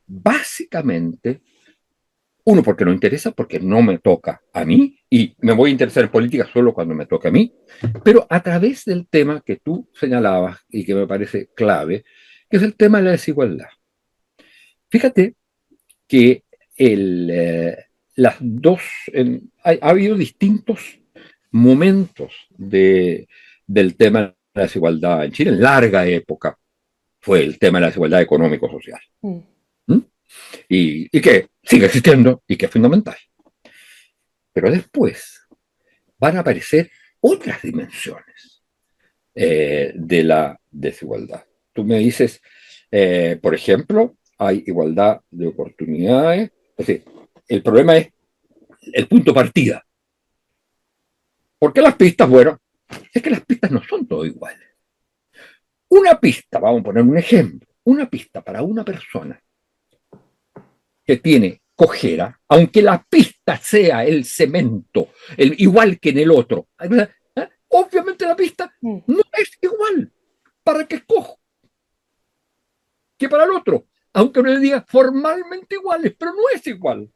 básicamente, uno, porque no interesa, porque no me toca a mí, y me voy a interesar en política solo cuando me toca a mí, pero a través del tema que tú señalabas y que me parece clave, que es el tema de la desigualdad. Fíjate que las dos, ha habido distintos momentos del tema de la desigualdad en Chile, en larga época fue el tema de la desigualdad económico-social. Mm. ¿Mm? Y que sigue existiendo y que es fundamental. Pero después van a aparecer otras dimensiones de la desigualdad. Tú me dices, por ejemplo, hay igualdad de oportunidades. Es decir, el problema es el punto de partida. ¿Por qué las pistas? Bueno, es que las pistas no son todas iguales. Una pista, vamos a poner un ejemplo, una pista para una persona que tiene cojera, aunque la pista sea el cemento, igual que en el otro, obviamente la pista Mm. no es igual para que cojo que para el otro, aunque uno le diga formalmente iguales, pero no es igual.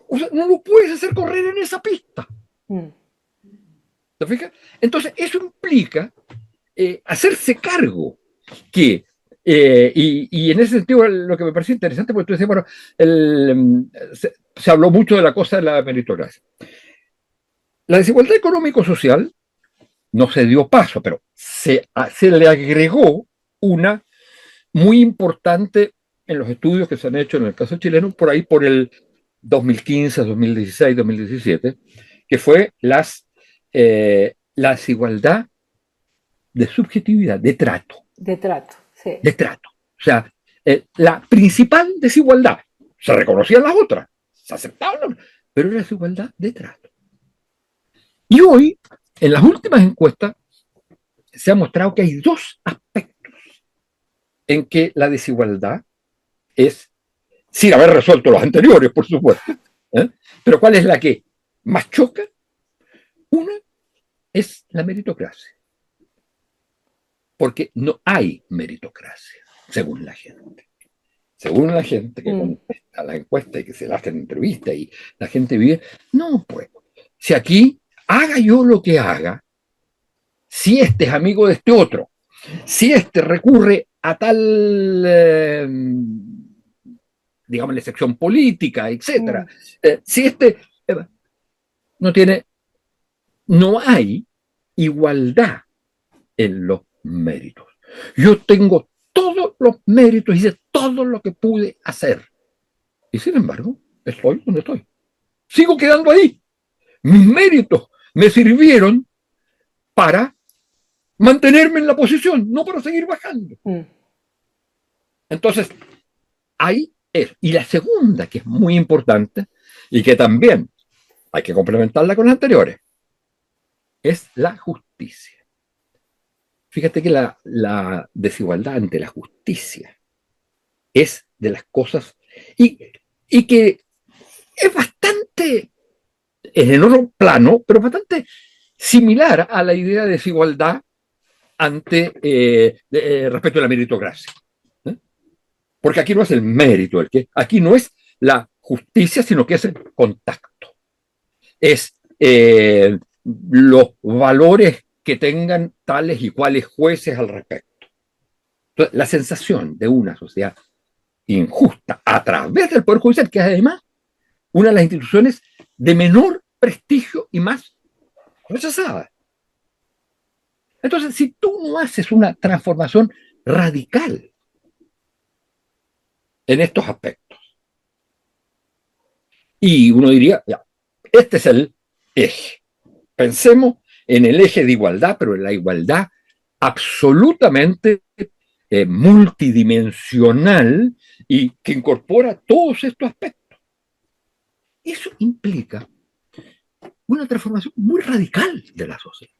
O sea, no lo puedes hacer correr en esa pista. Mm. ¿Te fijas? Entonces, eso implica hacerse cargo que, y en ese sentido lo que me parece interesante, porque tú decías, bueno, se habló mucho de la cosa de la meritocracia. La desigualdad económico-social no se dio paso, pero se le agregó una muy importante en los estudios que se han hecho en el caso chileno, por ahí por el 2015, 2016, 2017, que fue la desigualdad de subjetividad, De trato, sí. de trato. O sea, la principal desigualdad, se reconocían las otras, se aceptaban, pero era desigualdad de trato. Y hoy, en las últimas encuestas, se ha mostrado que hay dos aspectos en que la desigualdad es, sin haber resuelto los anteriores, por supuesto, ¿eh? Pero ¿cuál es la que más choca? Una es la meritocracia, porque no hay meritocracia, según la gente. Según la gente que Mm. contesta la encuesta y que se le hacen entrevistas y la gente vive, no, pues, si aquí haga yo lo que haga, si este es amigo de este otro, si este recurre a tal, digamos, la sección política, etcétera, Mm. si este no tiene, no hay igualdad en los méritos. Yo tengo todos los méritos, hice todo lo que pude hacer. Y sin embargo, estoy donde estoy. Sigo quedando ahí. Mis méritos me sirvieron para mantenerme en la posición, no para seguir bajando. Mm. Entonces, ahí es. Y la segunda, que es muy importante y que también hay que complementarla con las anteriores, es la justicia. Fíjate que la desigualdad ante la justicia es de las cosas y que es bastante, en otro plano, pero bastante similar a la idea de desigualdad ante respecto a la meritocracia. ¿Eh? Porque aquí no es el mérito, aquí no es la justicia, sino que es el contacto. Es los valores que tengan tales y cuales jueces al respecto. Entonces, la sensación de una sociedad injusta a través del Poder Judicial, que es además una de las instituciones de menor prestigio y más rechazada. Entonces, si tú no haces una transformación radical en estos aspectos, y uno diría, ya, este es el eje. Pensemos en el eje de igualdad, pero en la igualdad absolutamente multidimensional y que incorpora todos estos aspectos. Eso implica una transformación muy radical de la sociedad.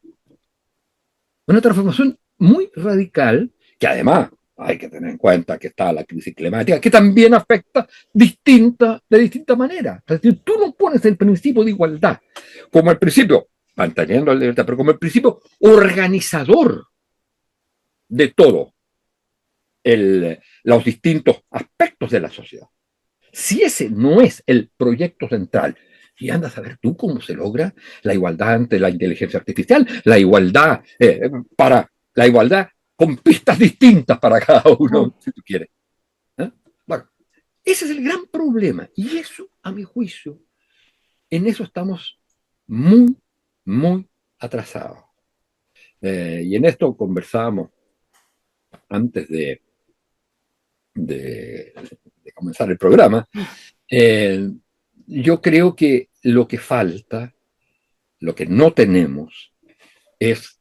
Una transformación muy radical que además hay que tener en cuenta que está la crisis climática, que también afecta de distinta manera. Es decir, tú no pones el principio de igualdad como el principio, manteniendo la libertad, pero como el principio organizador de todo los distintos aspectos de la sociedad. Si ese no es el proyecto central, y anda a saber tú cómo se logra la igualdad ante la inteligencia artificial, la igualdad la igualdad con pistas distintas para cada uno, si tú quieres. ¿Eh? Bueno, ese es el gran problema. Y eso, a mi juicio, en eso estamos muy, muy atrasados. Y en esto conversábamos antes de comenzar el programa. Yo creo que lo que falta, lo que no tenemos, es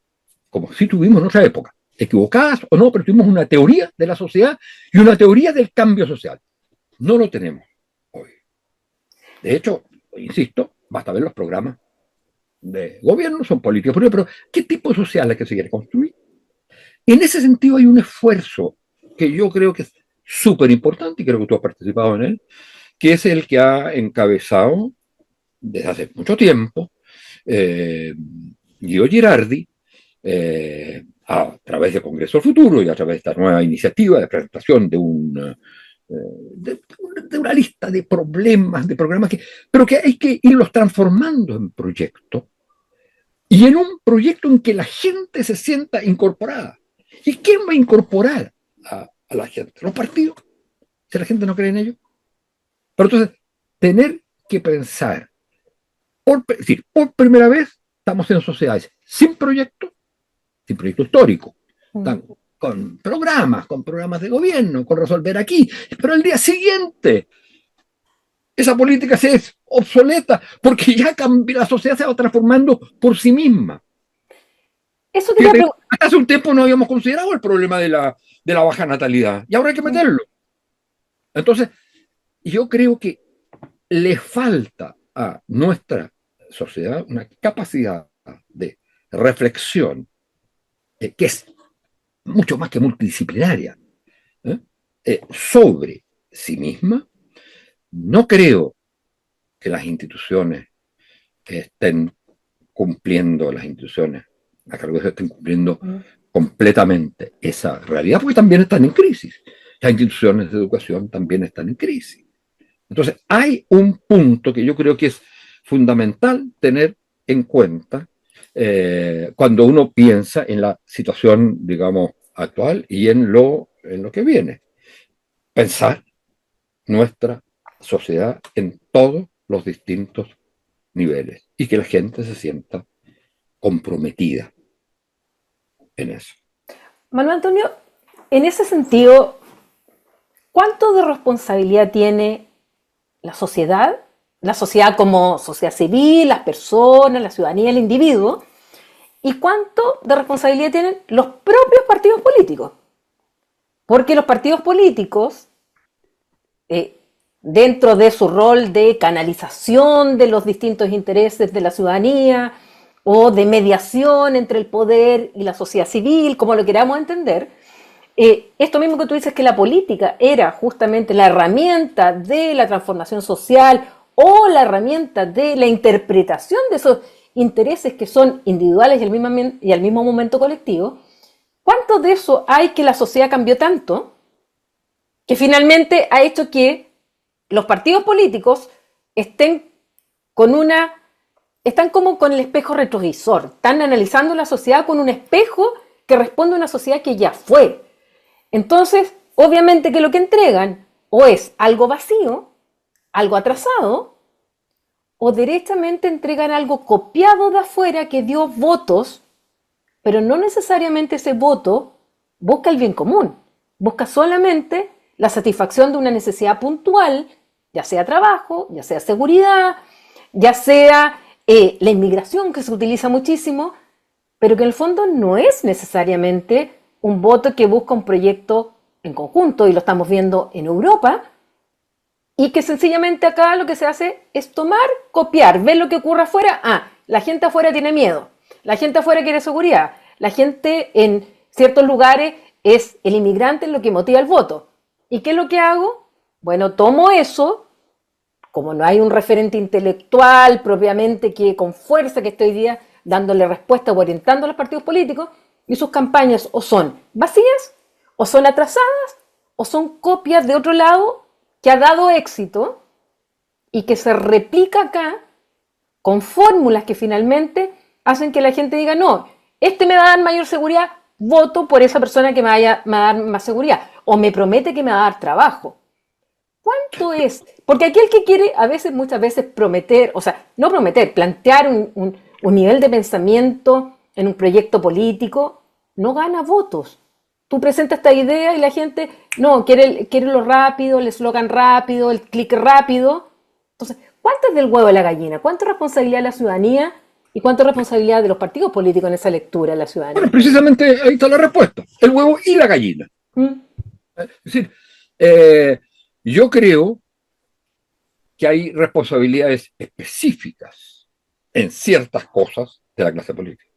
como si tuvimos en otra época, equivocadas o no, pero tuvimos una teoría de la sociedad y una teoría del cambio social. No lo tenemos hoy. De hecho, insisto, basta ver los programas de gobierno, son políticos, pero ¿qué tipo de social es que se quiere construir? En ese sentido hay un esfuerzo que yo creo que es súper importante y creo que tú has participado en él, que es el que ha encabezado desde hace mucho tiempo Guido Girardi, a través de Congreso del Futuro y a través de esta nueva iniciativa de presentación de una lista de problemas, de programas, pero que hay que irlos transformando en proyectos y en un proyecto en que la gente se sienta incorporada. ¿Y quién va a incorporar a la gente? Los partidos, si la gente no cree en ellos. Pero entonces, tener que pensar, es decir, por primera vez estamos en sociedades sin proyecto histórico, con programas de gobierno, con resolver aquí, pero el día siguiente esa política se es obsoleta porque ya la sociedad se va transformando por sí misma. Eso quería preguntar. Hace un tiempo no habíamos considerado el problema de la baja natalidad y ahora hay que meterlo. Entonces, yo creo que le falta a nuestra sociedad una capacidad de reflexión que es mucho más que multidisciplinaria, sobre sí misma. No creo que las instituciones estén cumpliendo, las instituciones a cargo de eso estén cumpliendo completamente esa realidad, porque también están en crisis. Las instituciones de educación también están en crisis. Entonces, hay un punto que yo creo que es fundamental tener en cuenta cuando uno piensa en la situación, digamos, actual y en lo que viene. Pensar nuestra sociedad en todos los distintos niveles y que la gente se sienta comprometida en eso. Manuel Antonio, en ese sentido, ¿cuánto de responsabilidad tiene la sociedad como sociedad civil, las personas, la ciudadanía, el individuo, y cuánto de responsabilidad tienen los propios partidos políticos? Porque los partidos políticos, dentro de su rol de canalización de los distintos intereses de la ciudadanía o de mediación entre el poder y la sociedad civil, como lo queramos entender, esto mismo que tú dices, que la política era justamente la herramienta de la transformación social o la herramienta de la interpretación de esos intereses que son individuales y al mismo momento colectivos. ¿Cuánto de eso hay que la sociedad cambió tanto que finalmente ha hecho que los partidos políticos están como con el espejo retrovisor, están analizando la sociedad con un espejo que responde a una sociedad que ya fue? Entonces, obviamente que lo que entregan o es algo vacío, algo atrasado, o directamente entregan algo copiado de afuera que dio votos, pero no necesariamente ese voto busca el bien común, busca solamente la satisfacción de una necesidad puntual, ya sea trabajo, ya sea seguridad, ya sea la inmigración que se utiliza muchísimo, pero que en el fondo no es necesariamente un voto que busca un proyecto en conjunto, y lo estamos viendo en Europa, y que sencillamente acá lo que se hace es tomar, copiar, ver lo que ocurre afuera. Ah, la gente afuera tiene miedo, la gente afuera quiere seguridad, la gente en ciertos lugares es el inmigrante lo que motiva el voto. ¿Y qué es lo que hago? Bueno, tomo eso, como no hay un referente intelectual propiamente que con fuerza que esté hoy día dándole respuesta o orientando a los partidos políticos, y sus campañas o son vacías, o son atrasadas, o son copias de otro lado que ha dado éxito y que se replica acá con fórmulas que finalmente hacen que la gente diga, no, este me va a dar mayor seguridad, voto por esa persona que me va a dar más seguridad, o me promete que me va a dar trabajo. ¿Cuánto es? Porque aquel que quiere a veces, muchas veces prometer, o sea, no prometer, plantear un nivel de pensamiento en un proyecto político, no gana votos. Tú presentas esta idea y la gente, no, quiere lo rápido, el eslogan rápido, el clic rápido. Entonces, ¿cuánto es del huevo de la gallina? ¿Cuánto es responsabilidad de la ciudadanía y cuánto es responsabilidad de los partidos políticos en esa lectura de la ciudadanía? Bueno, precisamente ahí está la respuesta, el huevo y la gallina. ¿Mm? Es decir, yo creo que hay responsabilidades específicas en ciertas cosas de la clase política.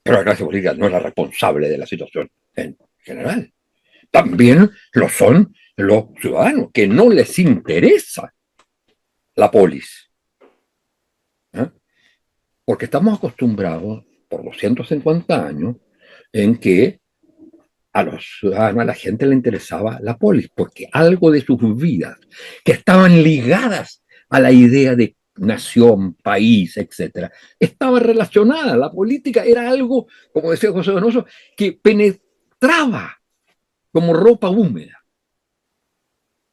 Pero la clase política no es la responsable de la situación en general. También lo son los ciudadanos, que no les interesa la polis. ¿Eh? Porque estamos acostumbrados por 250 años en que a los ciudadanos, a la gente le interesaba la polis, porque algo de sus vidas que estaban ligadas a la idea de nación, país, etcétera, estaba relacionada. La política era algo, como decía José Donoso, que penetraba como ropa húmeda.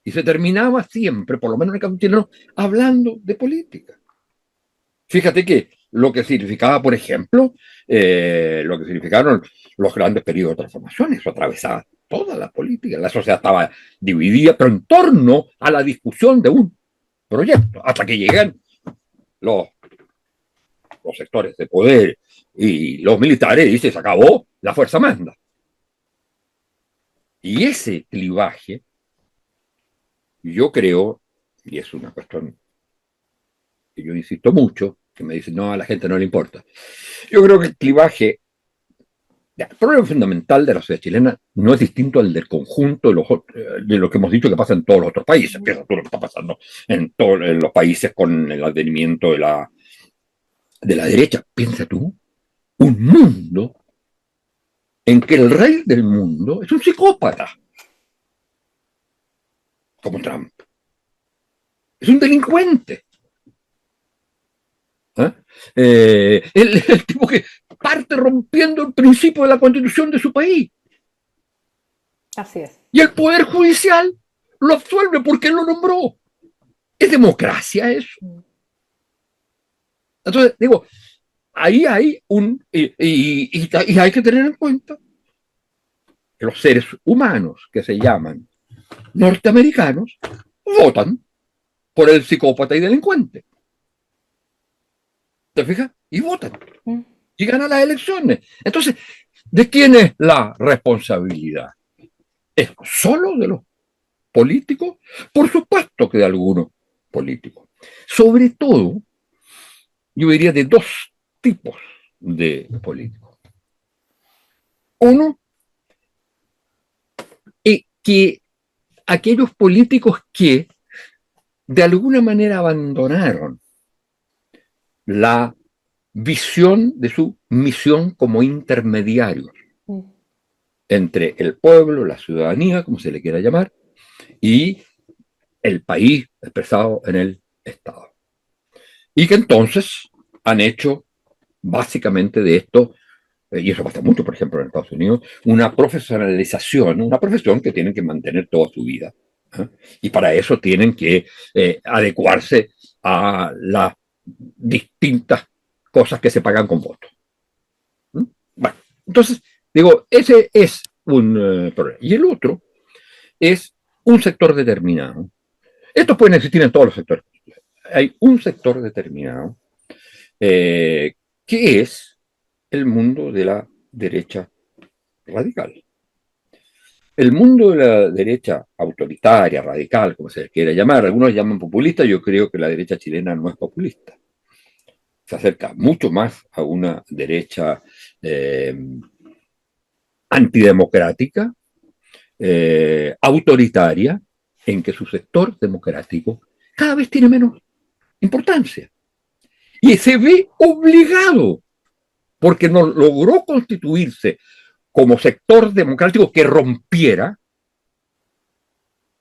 Y se terminaba siempre, por lo menos en el caso chileno, hablando de política. Fíjate que lo que significaba, por ejemplo, lo que significaron los grandes periodos de transformación, eso atravesaba toda la política. La sociedad estaba dividida, pero en torno a la discusión de un proyecto, hasta que llegan los, los sectores de poder y los militares y dice, se acabó, la fuerza manda. Y ese clivaje, yo creo, y es una cuestión que yo insisto mucho, que me dicen, no, a la gente no le importa. Yo creo que el clivaje, el problema fundamental de la sociedad chilena no es distinto al del conjunto de lo que hemos dicho que pasa en todos los otros países. Piensa tú lo que está pasando en los países con el advenimiento de la derecha. Piensa tú, un mundo en que el rey del mundo es un psicópata, como Trump. Es un delincuente. El tipo que parte rompiendo el principio de la constitución de su país. Así es. Y el Poder Judicial lo absuelve porque él lo nombró. ¿Es democracia eso? Entonces, digo, ahí hay y hay que tener en cuenta que los seres humanos que se llaman norteamericanos votan por el psicópata y delincuente. ¿Te fijas? Y votan. Y ganan las elecciones. Entonces, ¿de quién es la responsabilidad? ¿Es solo de los políticos? Por supuesto que de algunos políticos. Sobre todo, yo diría de dos tipos de políticos. Uno, que aquellos políticos que de alguna manera abandonaron la visión de su misión como intermediarios entre el pueblo, la ciudadanía, como se le quiera llamar, y el país expresado en el Estado. Y que entonces han hecho básicamente de esto y eso pasa mucho, por ejemplo, en Estados Unidos, una profesionalización, una profesión que tienen que mantener toda su vida. ¿Eh? Y para eso tienen que adecuarse a las distintas cosas que se pagan con votos. ¿Mm? Bueno, entonces, digo, ese es un problema. Y el otro es un sector determinado. Estos pueden existir en todos los sectores. Hay un sector determinado que es el mundo de la derecha radical. El mundo de la derecha autoritaria, radical, como se quiera llamar, algunos llaman populista, yo creo que la derecha chilena no es populista. Se acerca mucho más a una derecha antidemocrática, autoritaria, en que su sector democrático cada vez tiene menos importancia. Y se ve obligado, porque no logró constituirse como sector democrático que rompiera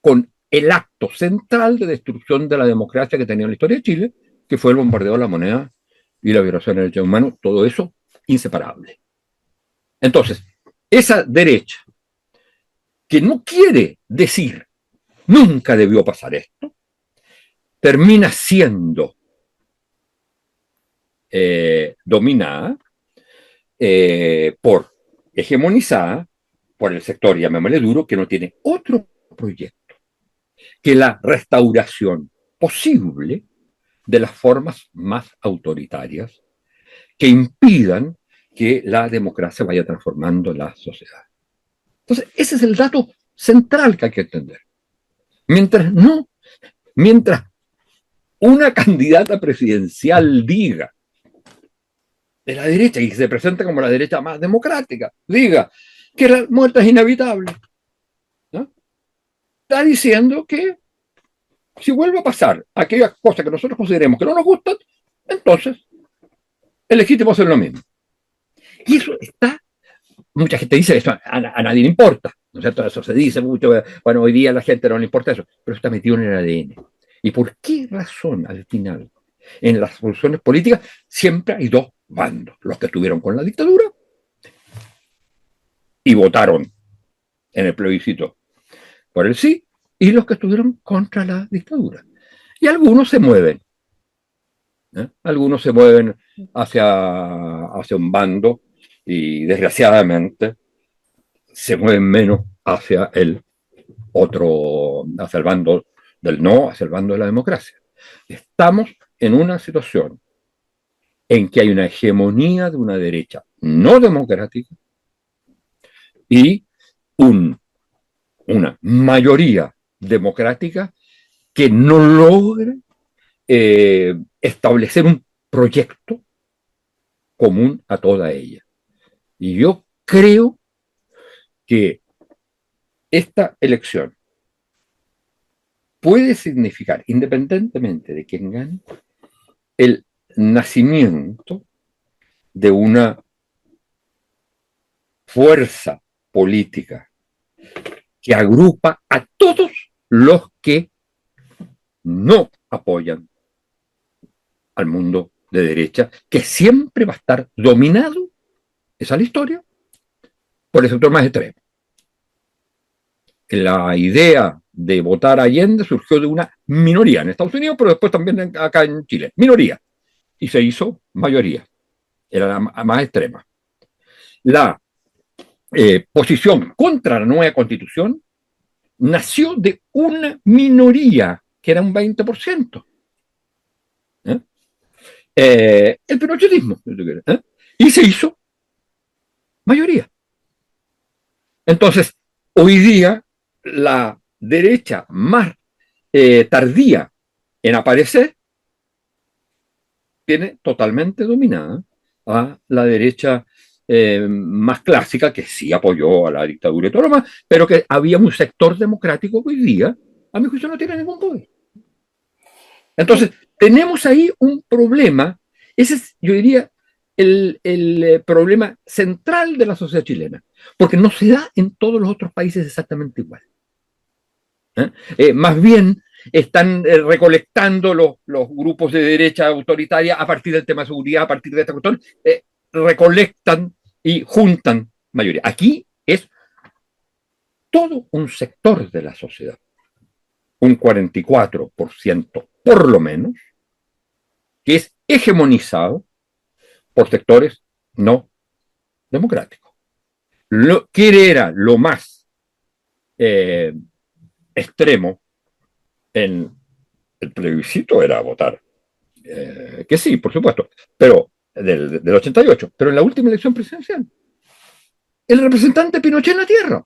con el acto central de destrucción de la democracia que tenía la historia de Chile, que fue el bombardeo de la moneda y la violación de derechos humanos, todo eso inseparable. Entonces, esa derecha que no quiere decir nunca debió pasar esto, termina siendo dominada hegemonizada por el sector, llamémosle duro, que no tiene otro proyecto que la restauración posible de las formas más autoritarias que impidan que la democracia vaya transformando la sociedad. Entonces, ese es el dato central que hay que entender. Mientras una candidata presidencial diga de la derecha y se presenta como la derecha más democrática, diga que la muerte es inevitable, ¿no? Está diciendo que si vuelve a pasar aquellas cosas que nosotros consideremos que no nos gustan, entonces es legítimo hacer lo mismo. Y eso está, mucha gente dice que eso a nadie le importa, ¿no es cierto? Eso se dice mucho, bueno, hoy día a la gente no le importa eso, pero eso está metido en el ADN. ¿Y por qué razón al final en las soluciones políticas siempre hay dos bandos? Los que estuvieron con la dictadura y votaron en el plebiscito por el sí, y los que estuvieron contra la dictadura. Y algunos se mueven. Algunos se mueven hacia un bando y desgraciadamente se mueven menos hacia el otro, hacia el bando del no, hacia el bando de la democracia. Estamos en una situación en que hay una hegemonía de una derecha no democrática y una mayoría democrática que no logra establecer un proyecto común a toda ella. Y yo creo que esta elección puede significar, independientemente de quién gane, el nacimiento de una fuerza política que agrupa a todos los que no apoyan al mundo de derecha, que siempre va a estar dominado, esa es la historia, por el sector más extremo. La idea de votar a Allende surgió de una minoría en Estados Unidos, pero después también acá en Chile, minoría, y se hizo mayoría, era la más extrema. La posición contra la nueva constitución nació de una minoría, que era un 20%. El pinochetismo, y se hizo mayoría. Entonces, hoy día, la derecha más tardía en aparecer tiene totalmente dominada a la derecha más clásica, que sí apoyó a la dictadura y todo lo más, pero que había un sector democrático que hoy día, a mi juicio, no tiene ningún poder. Entonces, tenemos ahí un problema, ese es, yo diría, el problema central de la sociedad chilena, porque no se da en todos los otros países exactamente igual. Más bien están recolectando los grupos de derecha autoritaria a partir del tema de seguridad, a partir de esta cuestión, recolectan y juntan mayoría. Aquí es todo un sector de la sociedad, un 44% por lo menos, que es hegemonizado por sectores no democráticos. ¿Qué era lo más eh, extremo en el plebiscito? Era votar que sí, por supuesto, pero del 88, pero en la última elección presidencial, el representante Pinochet en la tierra.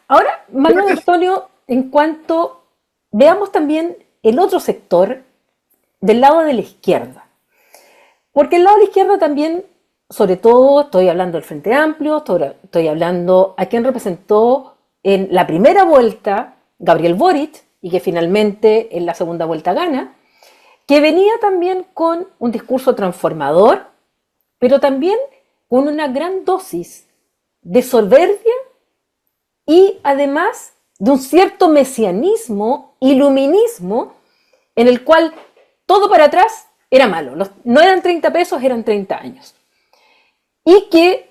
Ahora, Manuel Antonio, en cuanto veamos también el otro sector del lado de la izquierda, porque el lado de la izquierda también, sobre todo, estoy hablando del Frente Amplio, estoy hablando a quien representó en la primera vuelta Gabriel Boric y que finalmente en la segunda vuelta gana, que venía también con un discurso transformador, pero también con una gran dosis de soberbia y además de un cierto mesianismo, iluminismo, en el cual todo para atrás era malo. No eran 30 pesos, eran 30 años. Y que,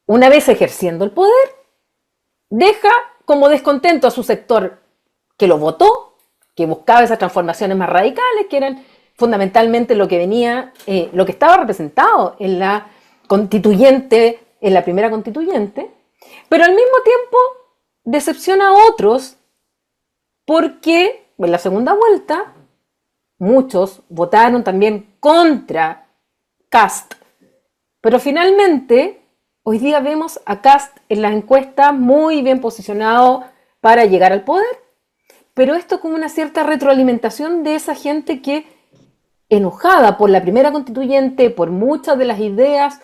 una vez ejerciendo el poder, deja como descontento a su sector que lo votó, que buscaba esas transformaciones más radicales, que eran fundamentalmente lo que venía, lo que estaba representado en la constituyente, en la primera constituyente, pero al mismo tiempo decepciona a otros porque en la segunda vuelta muchos votaron también contra Kast, pero finalmente hoy día vemos a Kast en las encuestas muy bien posicionado para llegar al poder, pero esto con una cierta retroalimentación de esa gente que, enojada por la primera constituyente, por muchas de las ideas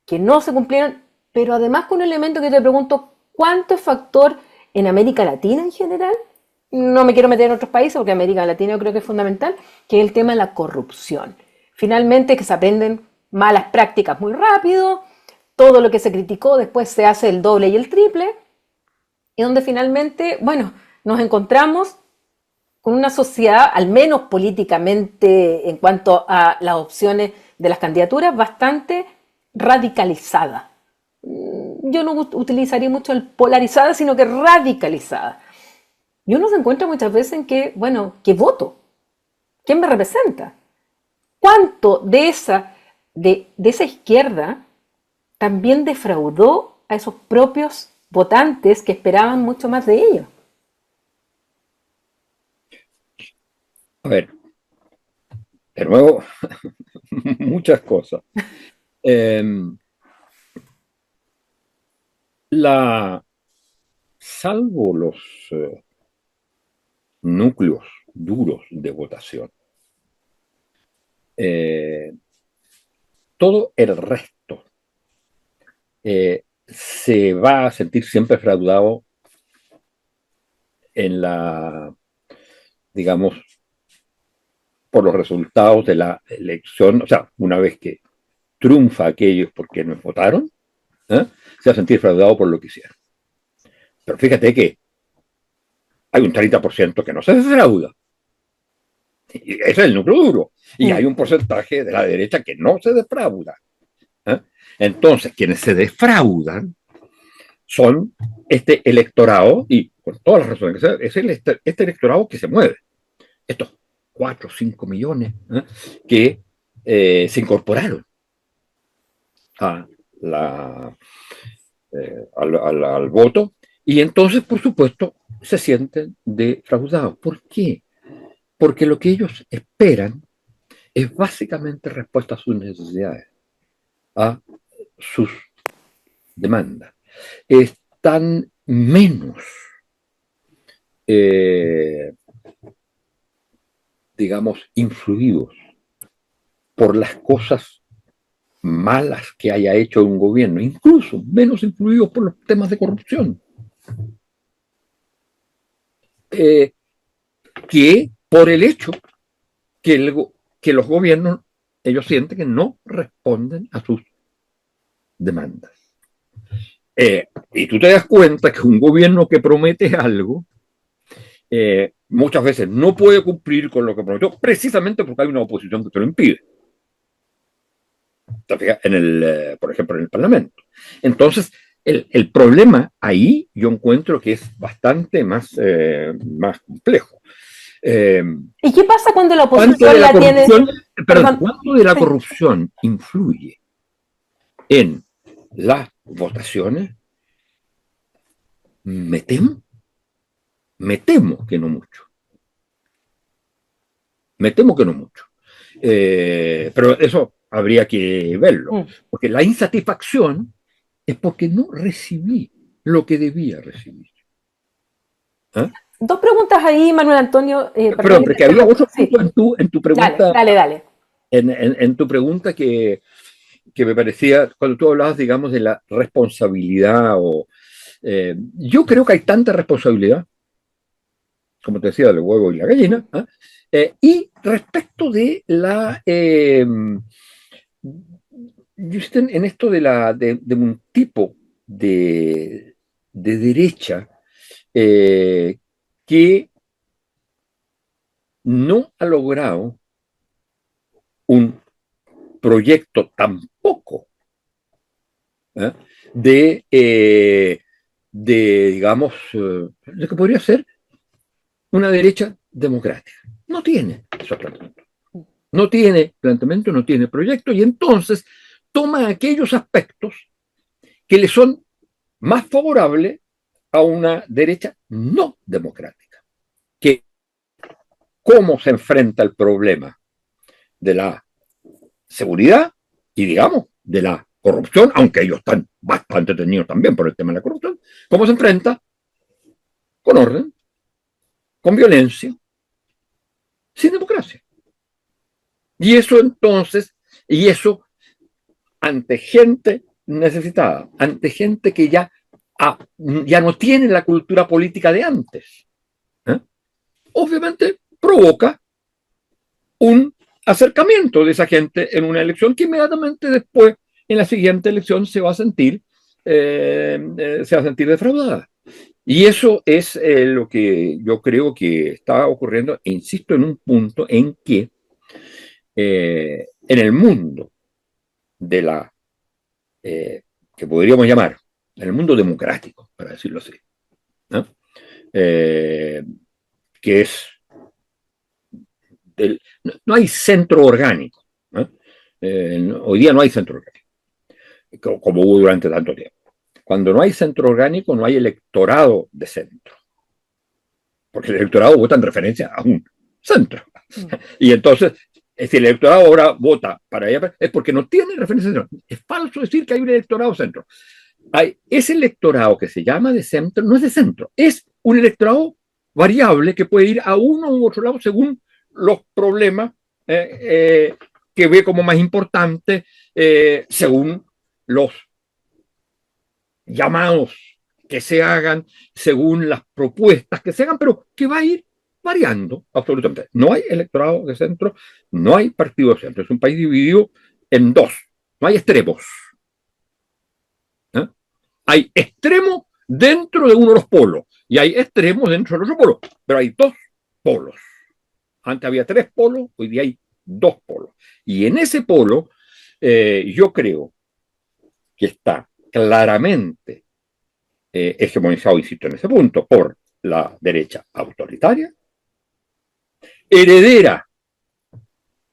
que no se cumplieron, pero además con un elemento que te pregunto, ¿cuánto es factor en América Latina en general? No me quiero meter en otros países porque América Latina yo creo que es fundamental, que es el tema de la corrupción. Finalmente que se aprenden malas prácticas muy rápido, todo lo que se criticó después se hace el doble y el triple, y donde finalmente, bueno, nos encontramos con una sociedad, al menos políticamente en cuanto a las opciones de las candidaturas, bastante radicalizada. Yo no utilizaría mucho el polarizada, sino que radicalizada. Y uno se encuentra muchas veces en que, bueno, ¿qué voto? ¿Quién me representa? ¿Cuánto de esa izquierda también defraudó a esos propios votantes que esperaban mucho más de ellos? A ver, de nuevo, muchas cosas. Eh, salvo los núcleos duros de votación, todo el resto se va a sentir siempre fraudado en digamos, por los resultados de la elección, o sea, una vez que triunfa aquellos por quienes votaron, se va a sentir fraudado por lo que hicieron. Pero fíjate que hay un 30% que no se defrauda. Y ese es el núcleo duro. Y hay un porcentaje de la derecha que no se defrauda. Entonces, quienes se defraudan son este electorado, y con todas las razones, es este electorado que se mueve. Estos 4 o 5 millones que se incorporaron al voto, y entonces, por supuesto, se sienten defraudados. ¿Por qué? Porque lo que ellos esperan es básicamente respuesta a sus necesidades, a sus demandas. Están menos, digamos, influidos por las cosas malas que haya hecho un gobierno, incluso menos influidos por los temas de corrupción, que por el hecho que los gobiernos, ellos sienten que no responden a sus demandas. Y tú te das cuenta que un gobierno que promete algo, muchas veces no puede cumplir con lo que prometió, precisamente porque hay una oposición que te lo impide. por ejemplo, en el Parlamento. Entonces, el problema ahí yo encuentro que es bastante más complejo. Eh, ¿Y qué pasa cuando la ¿Cuánto de oposición la la tiene? corrupción, perdón, Perdón, cuánto de la sí. corrupción influye en las votaciones? Me temo, me temo que no mucho. Me temo que no mucho. Pero eso habría que verlo, Mm. porque la insatisfacción es porque no recibí lo que debía recibir. ¿Ah? Dos preguntas ahí, Manuel Antonio. Perdón Perdón, que te porque había interrumpa. otro Sí, punto en tu dale, pregunta, dale, dale. en tu pregunta que me parecía, cuando tú hablabas, digamos, de la responsabilidad yo creo que hay tanta responsabilidad, como te decía, del huevo y la gallina, ¿ah? Y respecto de yo estoy en esto de un tipo de derecha eh, que no ha logrado un proyecto tampoco, ¿eh? de, eh, digamos, de que podría ser una derecha democrática. No tiene esos planteamientos. No tiene planteamiento, no tiene proyecto, y entonces toma aquellos aspectos que le son más favorables a una derecha no democrática. Que cómo se enfrenta el problema de la seguridad y, digamos, de la corrupción, aunque ellos están bastante teñidos también por el tema de la corrupción, cómo se enfrenta con orden, con violencia, sin democracia. Y eso entonces, y eso ante gente necesitada, ante gente que ya no tiene la cultura política de antes, ¿eh? Obviamente provoca un acercamiento de esa gente en una elección que inmediatamente después, en la siguiente elección, se va a sentir defraudada. Y eso es lo que yo creo que está ocurriendo, e insisto, en un punto en que en el mundo de eh, que podríamos llamar, en el mundo democrático, para decirlo así, ¿no? Eh, que es, no hay centro orgánico, ¿no? Hoy día no hay centro orgánico, como hubo durante tanto tiempo. Cuando no hay centro orgánico, no hay electorado de centro, porque el electorado vota en referencia a un centro. Mm. Y entonces, si el electorado ahora vota para allá, es porque no tiene referencia centro. Es falso decir que hay un electorado centro. Ese electorado que se llama de centro no es de centro, es un electorado variable que puede ir a uno u otro lado según los problemas que ve como más importantes, según los llamados que se hagan, según las propuestas que se hagan, pero que va a ir variando absolutamente. No hay electorado de centro, no hay partido de centro. Es un país dividido en dos. No hay extremos. ¿Eh? Hay extremos dentro de uno de los polos y hay extremos dentro del otro polo, pero hay dos polos. Antes había tres polos, hoy día hay dos polos. Y en ese polo yo creo que está claramente hegemonizado, insisto, en ese punto, por la derecha autoritaria, heredera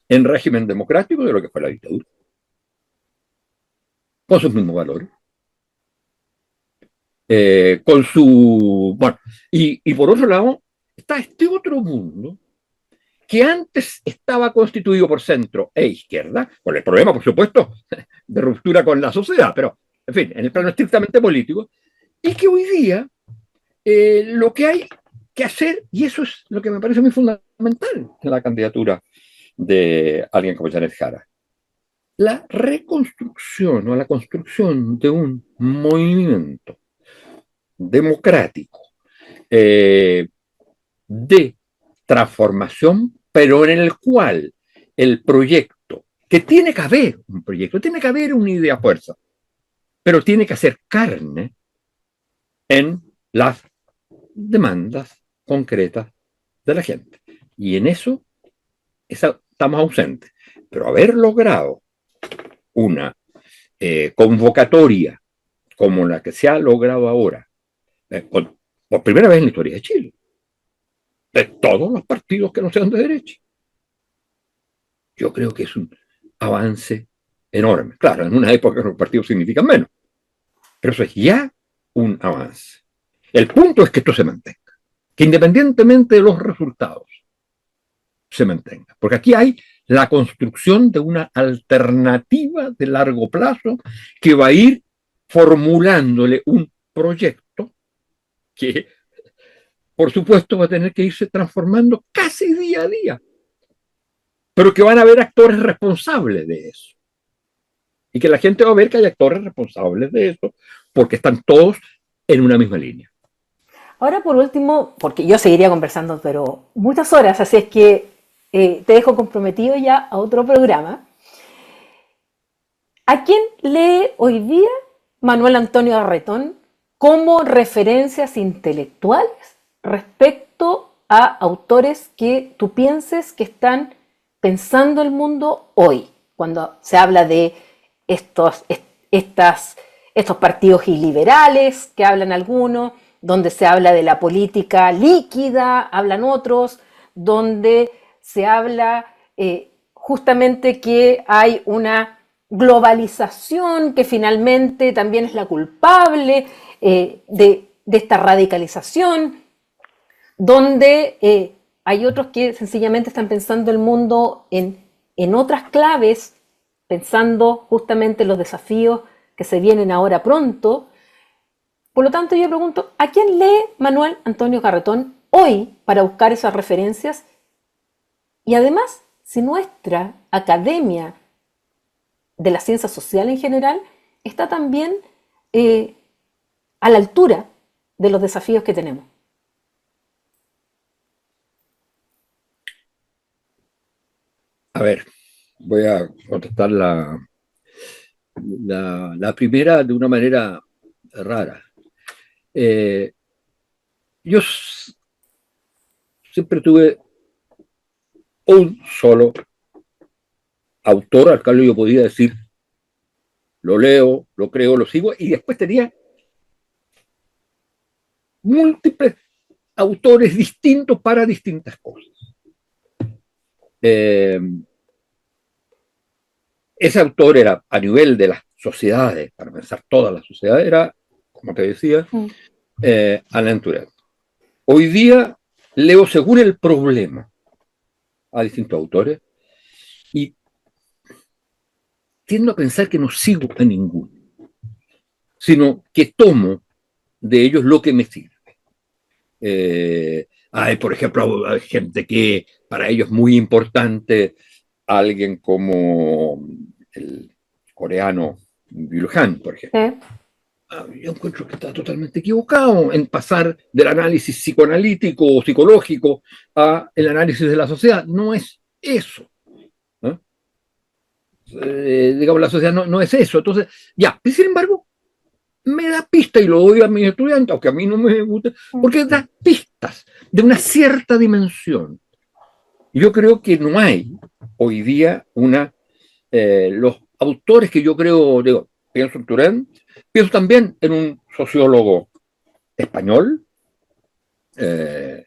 en régimen democrático de lo que fue la dictadura, con sus mismos valores, con su... Bueno, y por otro lado, está este otro mundo que antes estaba constituido por centro e izquierda, con el problema, por supuesto, de ruptura con la sociedad, pero, en fin, en el plano estrictamente político, y que hoy día lo que hay que hacer, y eso es lo que me parece muy fundamental en la candidatura de alguien como Janet Jara, la reconstrucción o la construcción de un movimiento democrático eh, de transformación, pero en el cual el proyecto, que tiene que haber un proyecto, tiene que haber una idea fuerza, pero tiene que hacer carne en las demandas concretas de la gente. Y en eso estamos ausentes. Pero haber logrado una convocatoria como la que se ha logrado ahora, por primera vez en la historia de Chile, de todos los partidos que no sean de derecha, yo creo que es un avance enorme. Claro, en una época los partidos significan menos, pero eso es ya un avance. El punto es que esto se mantenga, que independientemente de los resultados, se mantenga. Porque aquí hay la construcción de una alternativa de largo plazo que va a ir formulándole un proyecto que, por supuesto, va a tener que irse transformando casi día a día, pero que van a haber actores responsables de eso. Y que la gente va a ver que hay actores responsables de eso, porque están todos en una misma línea. Ahora, por último, porque yo seguiría conversando, pero muchas horas, así es que te dejo comprometido ya a otro programa. ¿A quién lee hoy día Manuel Antonio Garretón como referencias intelectuales respecto a autores que tú pienses que están pensando el mundo hoy, cuando se habla de estos, estos partidos iliberales que hablan algunos, donde se habla de la política líquida, hablan otros, donde se habla justamente que hay una globalización que finalmente también es la culpable de esta radicalización, donde hay otros que sencillamente están pensando el mundo en otras claves, pensando justamente los desafíos que se vienen ahora pronto. Por lo tanto, yo pregunto, ¿a quién lee Manuel Antonio Garretón hoy para buscar esas referencias? Y además, si nuestra academia de la ciencia social en general está también a la altura de los desafíos que tenemos. A ver, voy a contestar la primera de una manera rara. Eh, yo siempre tuve un solo autor al cual yo podía decir, lo leo, lo creo, lo sigo, y después tenía múltiples autores distintos para distintas cosas. Eh, ese autor era a nivel de las sociedades, para pensar todas las sociedades, era, como te decía, Alain Touraine. Hoy día leo según el problema a distintos autores y tiendo a pensar que no sigo a ninguno, sino que tomo de ellos lo que me sirve. Hay, por ejemplo, hay gente que para ellos es muy importante, alguien como el coreano Byul Han, por ejemplo. Yo encuentro que está totalmente equivocado en pasar del análisis psicoanalítico o psicológico a el análisis de la sociedad. No es eso. ¿No? Digamos, la sociedad no es eso. Entonces, ya, sin embargo, me da pistas, y lo doy a mis estudiantes, aunque a mí no me gusta, porque da pistas de una cierta dimensión. Yo creo que no hay hoy día los autores que yo creo, digo, pienso en Turén, pienso también en un sociólogo español de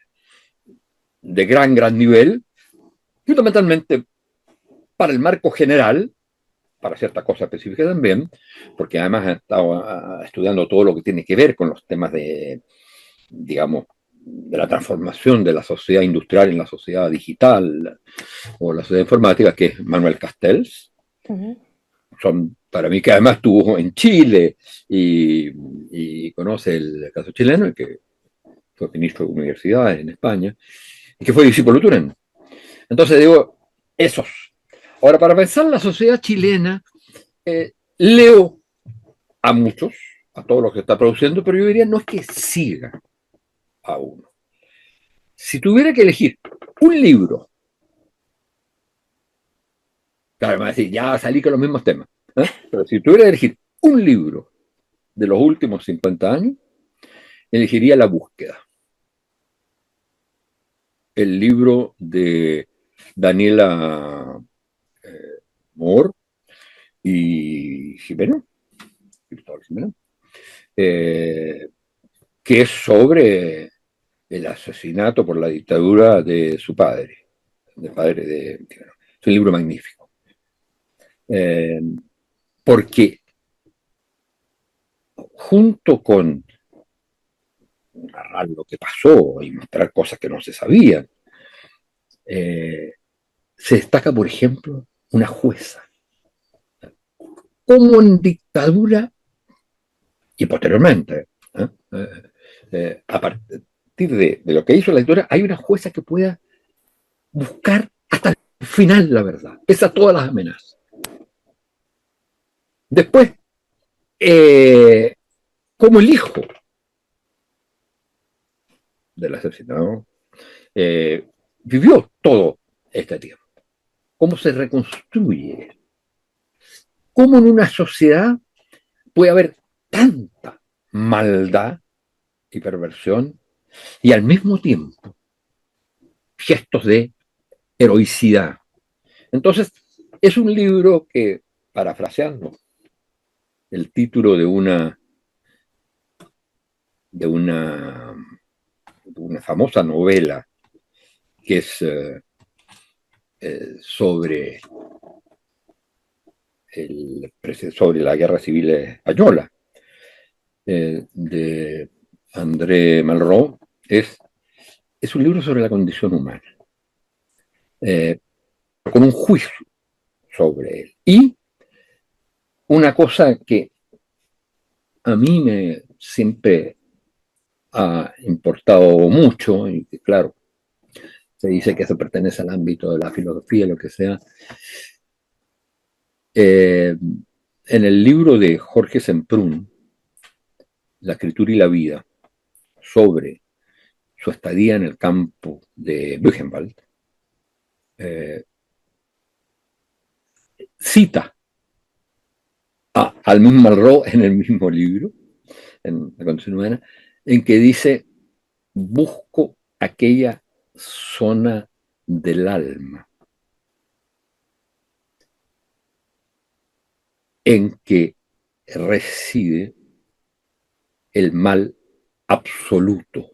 gran nivel, fundamentalmente para el marco general, para ciertas cosas específicas también, porque además ha estado estudiando todo lo que tiene que ver con los temas de, digamos, de la transformación de la sociedad industrial en la sociedad digital o la sociedad informática, que es Manuel Castells. Son, para mí, que además estuvo en Chile y conoce el caso chileno, que fue ministro de universidades en España, y que fue discípulo de Turén. Entonces digo, esos. Ahora, para pensar la sociedad chilena, leo a muchos, a todos los que está produciendo, pero yo diría no es que siga a uno. Si tuviera que elegir un libro, claro, me va a decir, ya salí con los mismos temas, pero si tuviera que elegir un libro de los últimos 50 años, elegiría La Búsqueda. El libro de Daniela Moore, y Jimeno, Cristóbal Jimeno, eh, que es sobre el asesinato por la dictadura de su padre, del padre de Jimeno. Es un libro magnífico. Eh, porque junto con narrar lo que pasó y mostrar cosas que no se sabían, eh, se destaca, por ejemplo, una jueza. Como en dictadura y posteriormente, ¿eh? A partir de lo que hizo la dictadura, hay una jueza que pueda buscar hasta el final la verdad, pese a todas las amenazas. Después, como el hijo del asesinado vivió todo este tiempo, cómo se reconstruye, cómo en una sociedad puede haber tanta maldad y perversión y al mismo tiempo gestos de heroicidad. Entonces, es un libro que, parafraseando el título de una famosa novela que es sobre, sobre la guerra civil española, de André Malraux, es un libro sobre la condición humana, eh, con un juicio sobre él. Y una cosa que a mí me siempre ha importado mucho, y que claro, se dice que eso pertenece al ámbito de la filosofía, lo que sea. En el libro de Jorge Semprún, La escritura y la vida, sobre su estadía en el campo de Buchenwald, cita al mismo Malraux en el mismo libro, en La condición humana, en que dice: busco aquella zona del alma en que reside el mal absoluto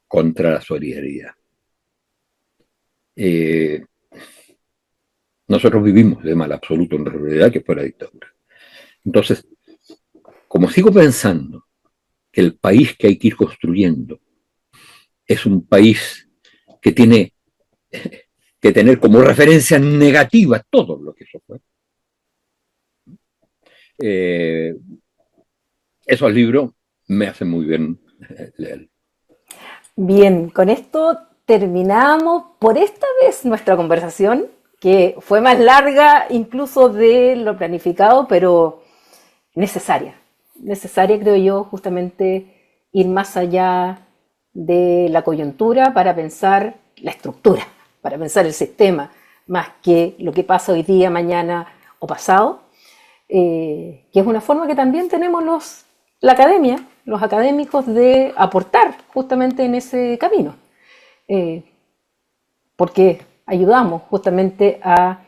contra la solidaridad. Nosotros vivimos de mal absoluto en realidad, que fue la dictadura. Entonces, como sigo pensando que el país que hay que ir construyendo es un país que tiene que tener como referencia negativa todo lo que eso fue, esos libros me hacen muy bien leer. Bien, con esto terminamos por esta vez nuestra conversación, que fue más larga incluso de lo planificado, pero necesaria. Necesaria, creo yo, justamente ir más allá de la coyuntura para pensar la estructura, para pensar el sistema, más que lo que pasa hoy día, mañana o pasado, que es una forma que también tenemos la academia, los académicos, de aportar justamente en ese camino, eh, porque ayudamos justamente a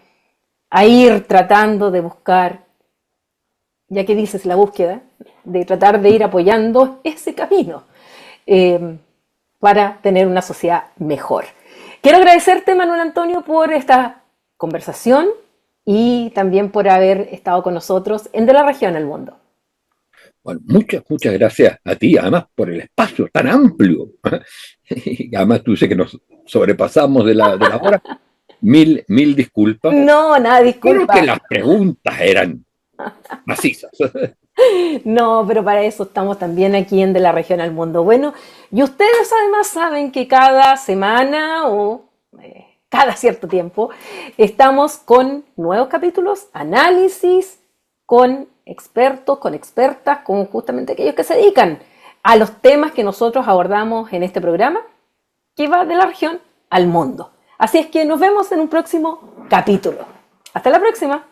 ir tratando de buscar, ya que dices la búsqueda, de tratar de ir apoyando ese camino eh, para tener una sociedad mejor. Quiero agradecerte, Manuel Antonio, por esta conversación y también por haber estado con nosotros en De la Región al Mundo. Bueno, muchas gracias a ti, además por el espacio tan amplio. Y además tú dices que nos sobrepasamos de la hora. Mil disculpas. No, nada, Creo que disculpa. las preguntas eran macizas. No, pero para eso estamos también aquí en De la Región al Mundo. Bueno, y ustedes además saben que cada semana o cada cierto tiempo estamos con nuevos capítulos, análisis, con expertos, con expertas, con justamente aquellos que se dedican a los temas que nosotros abordamos en este programa, que va de la región al mundo. Así es que nos vemos en un próximo capítulo. Hasta la próxima.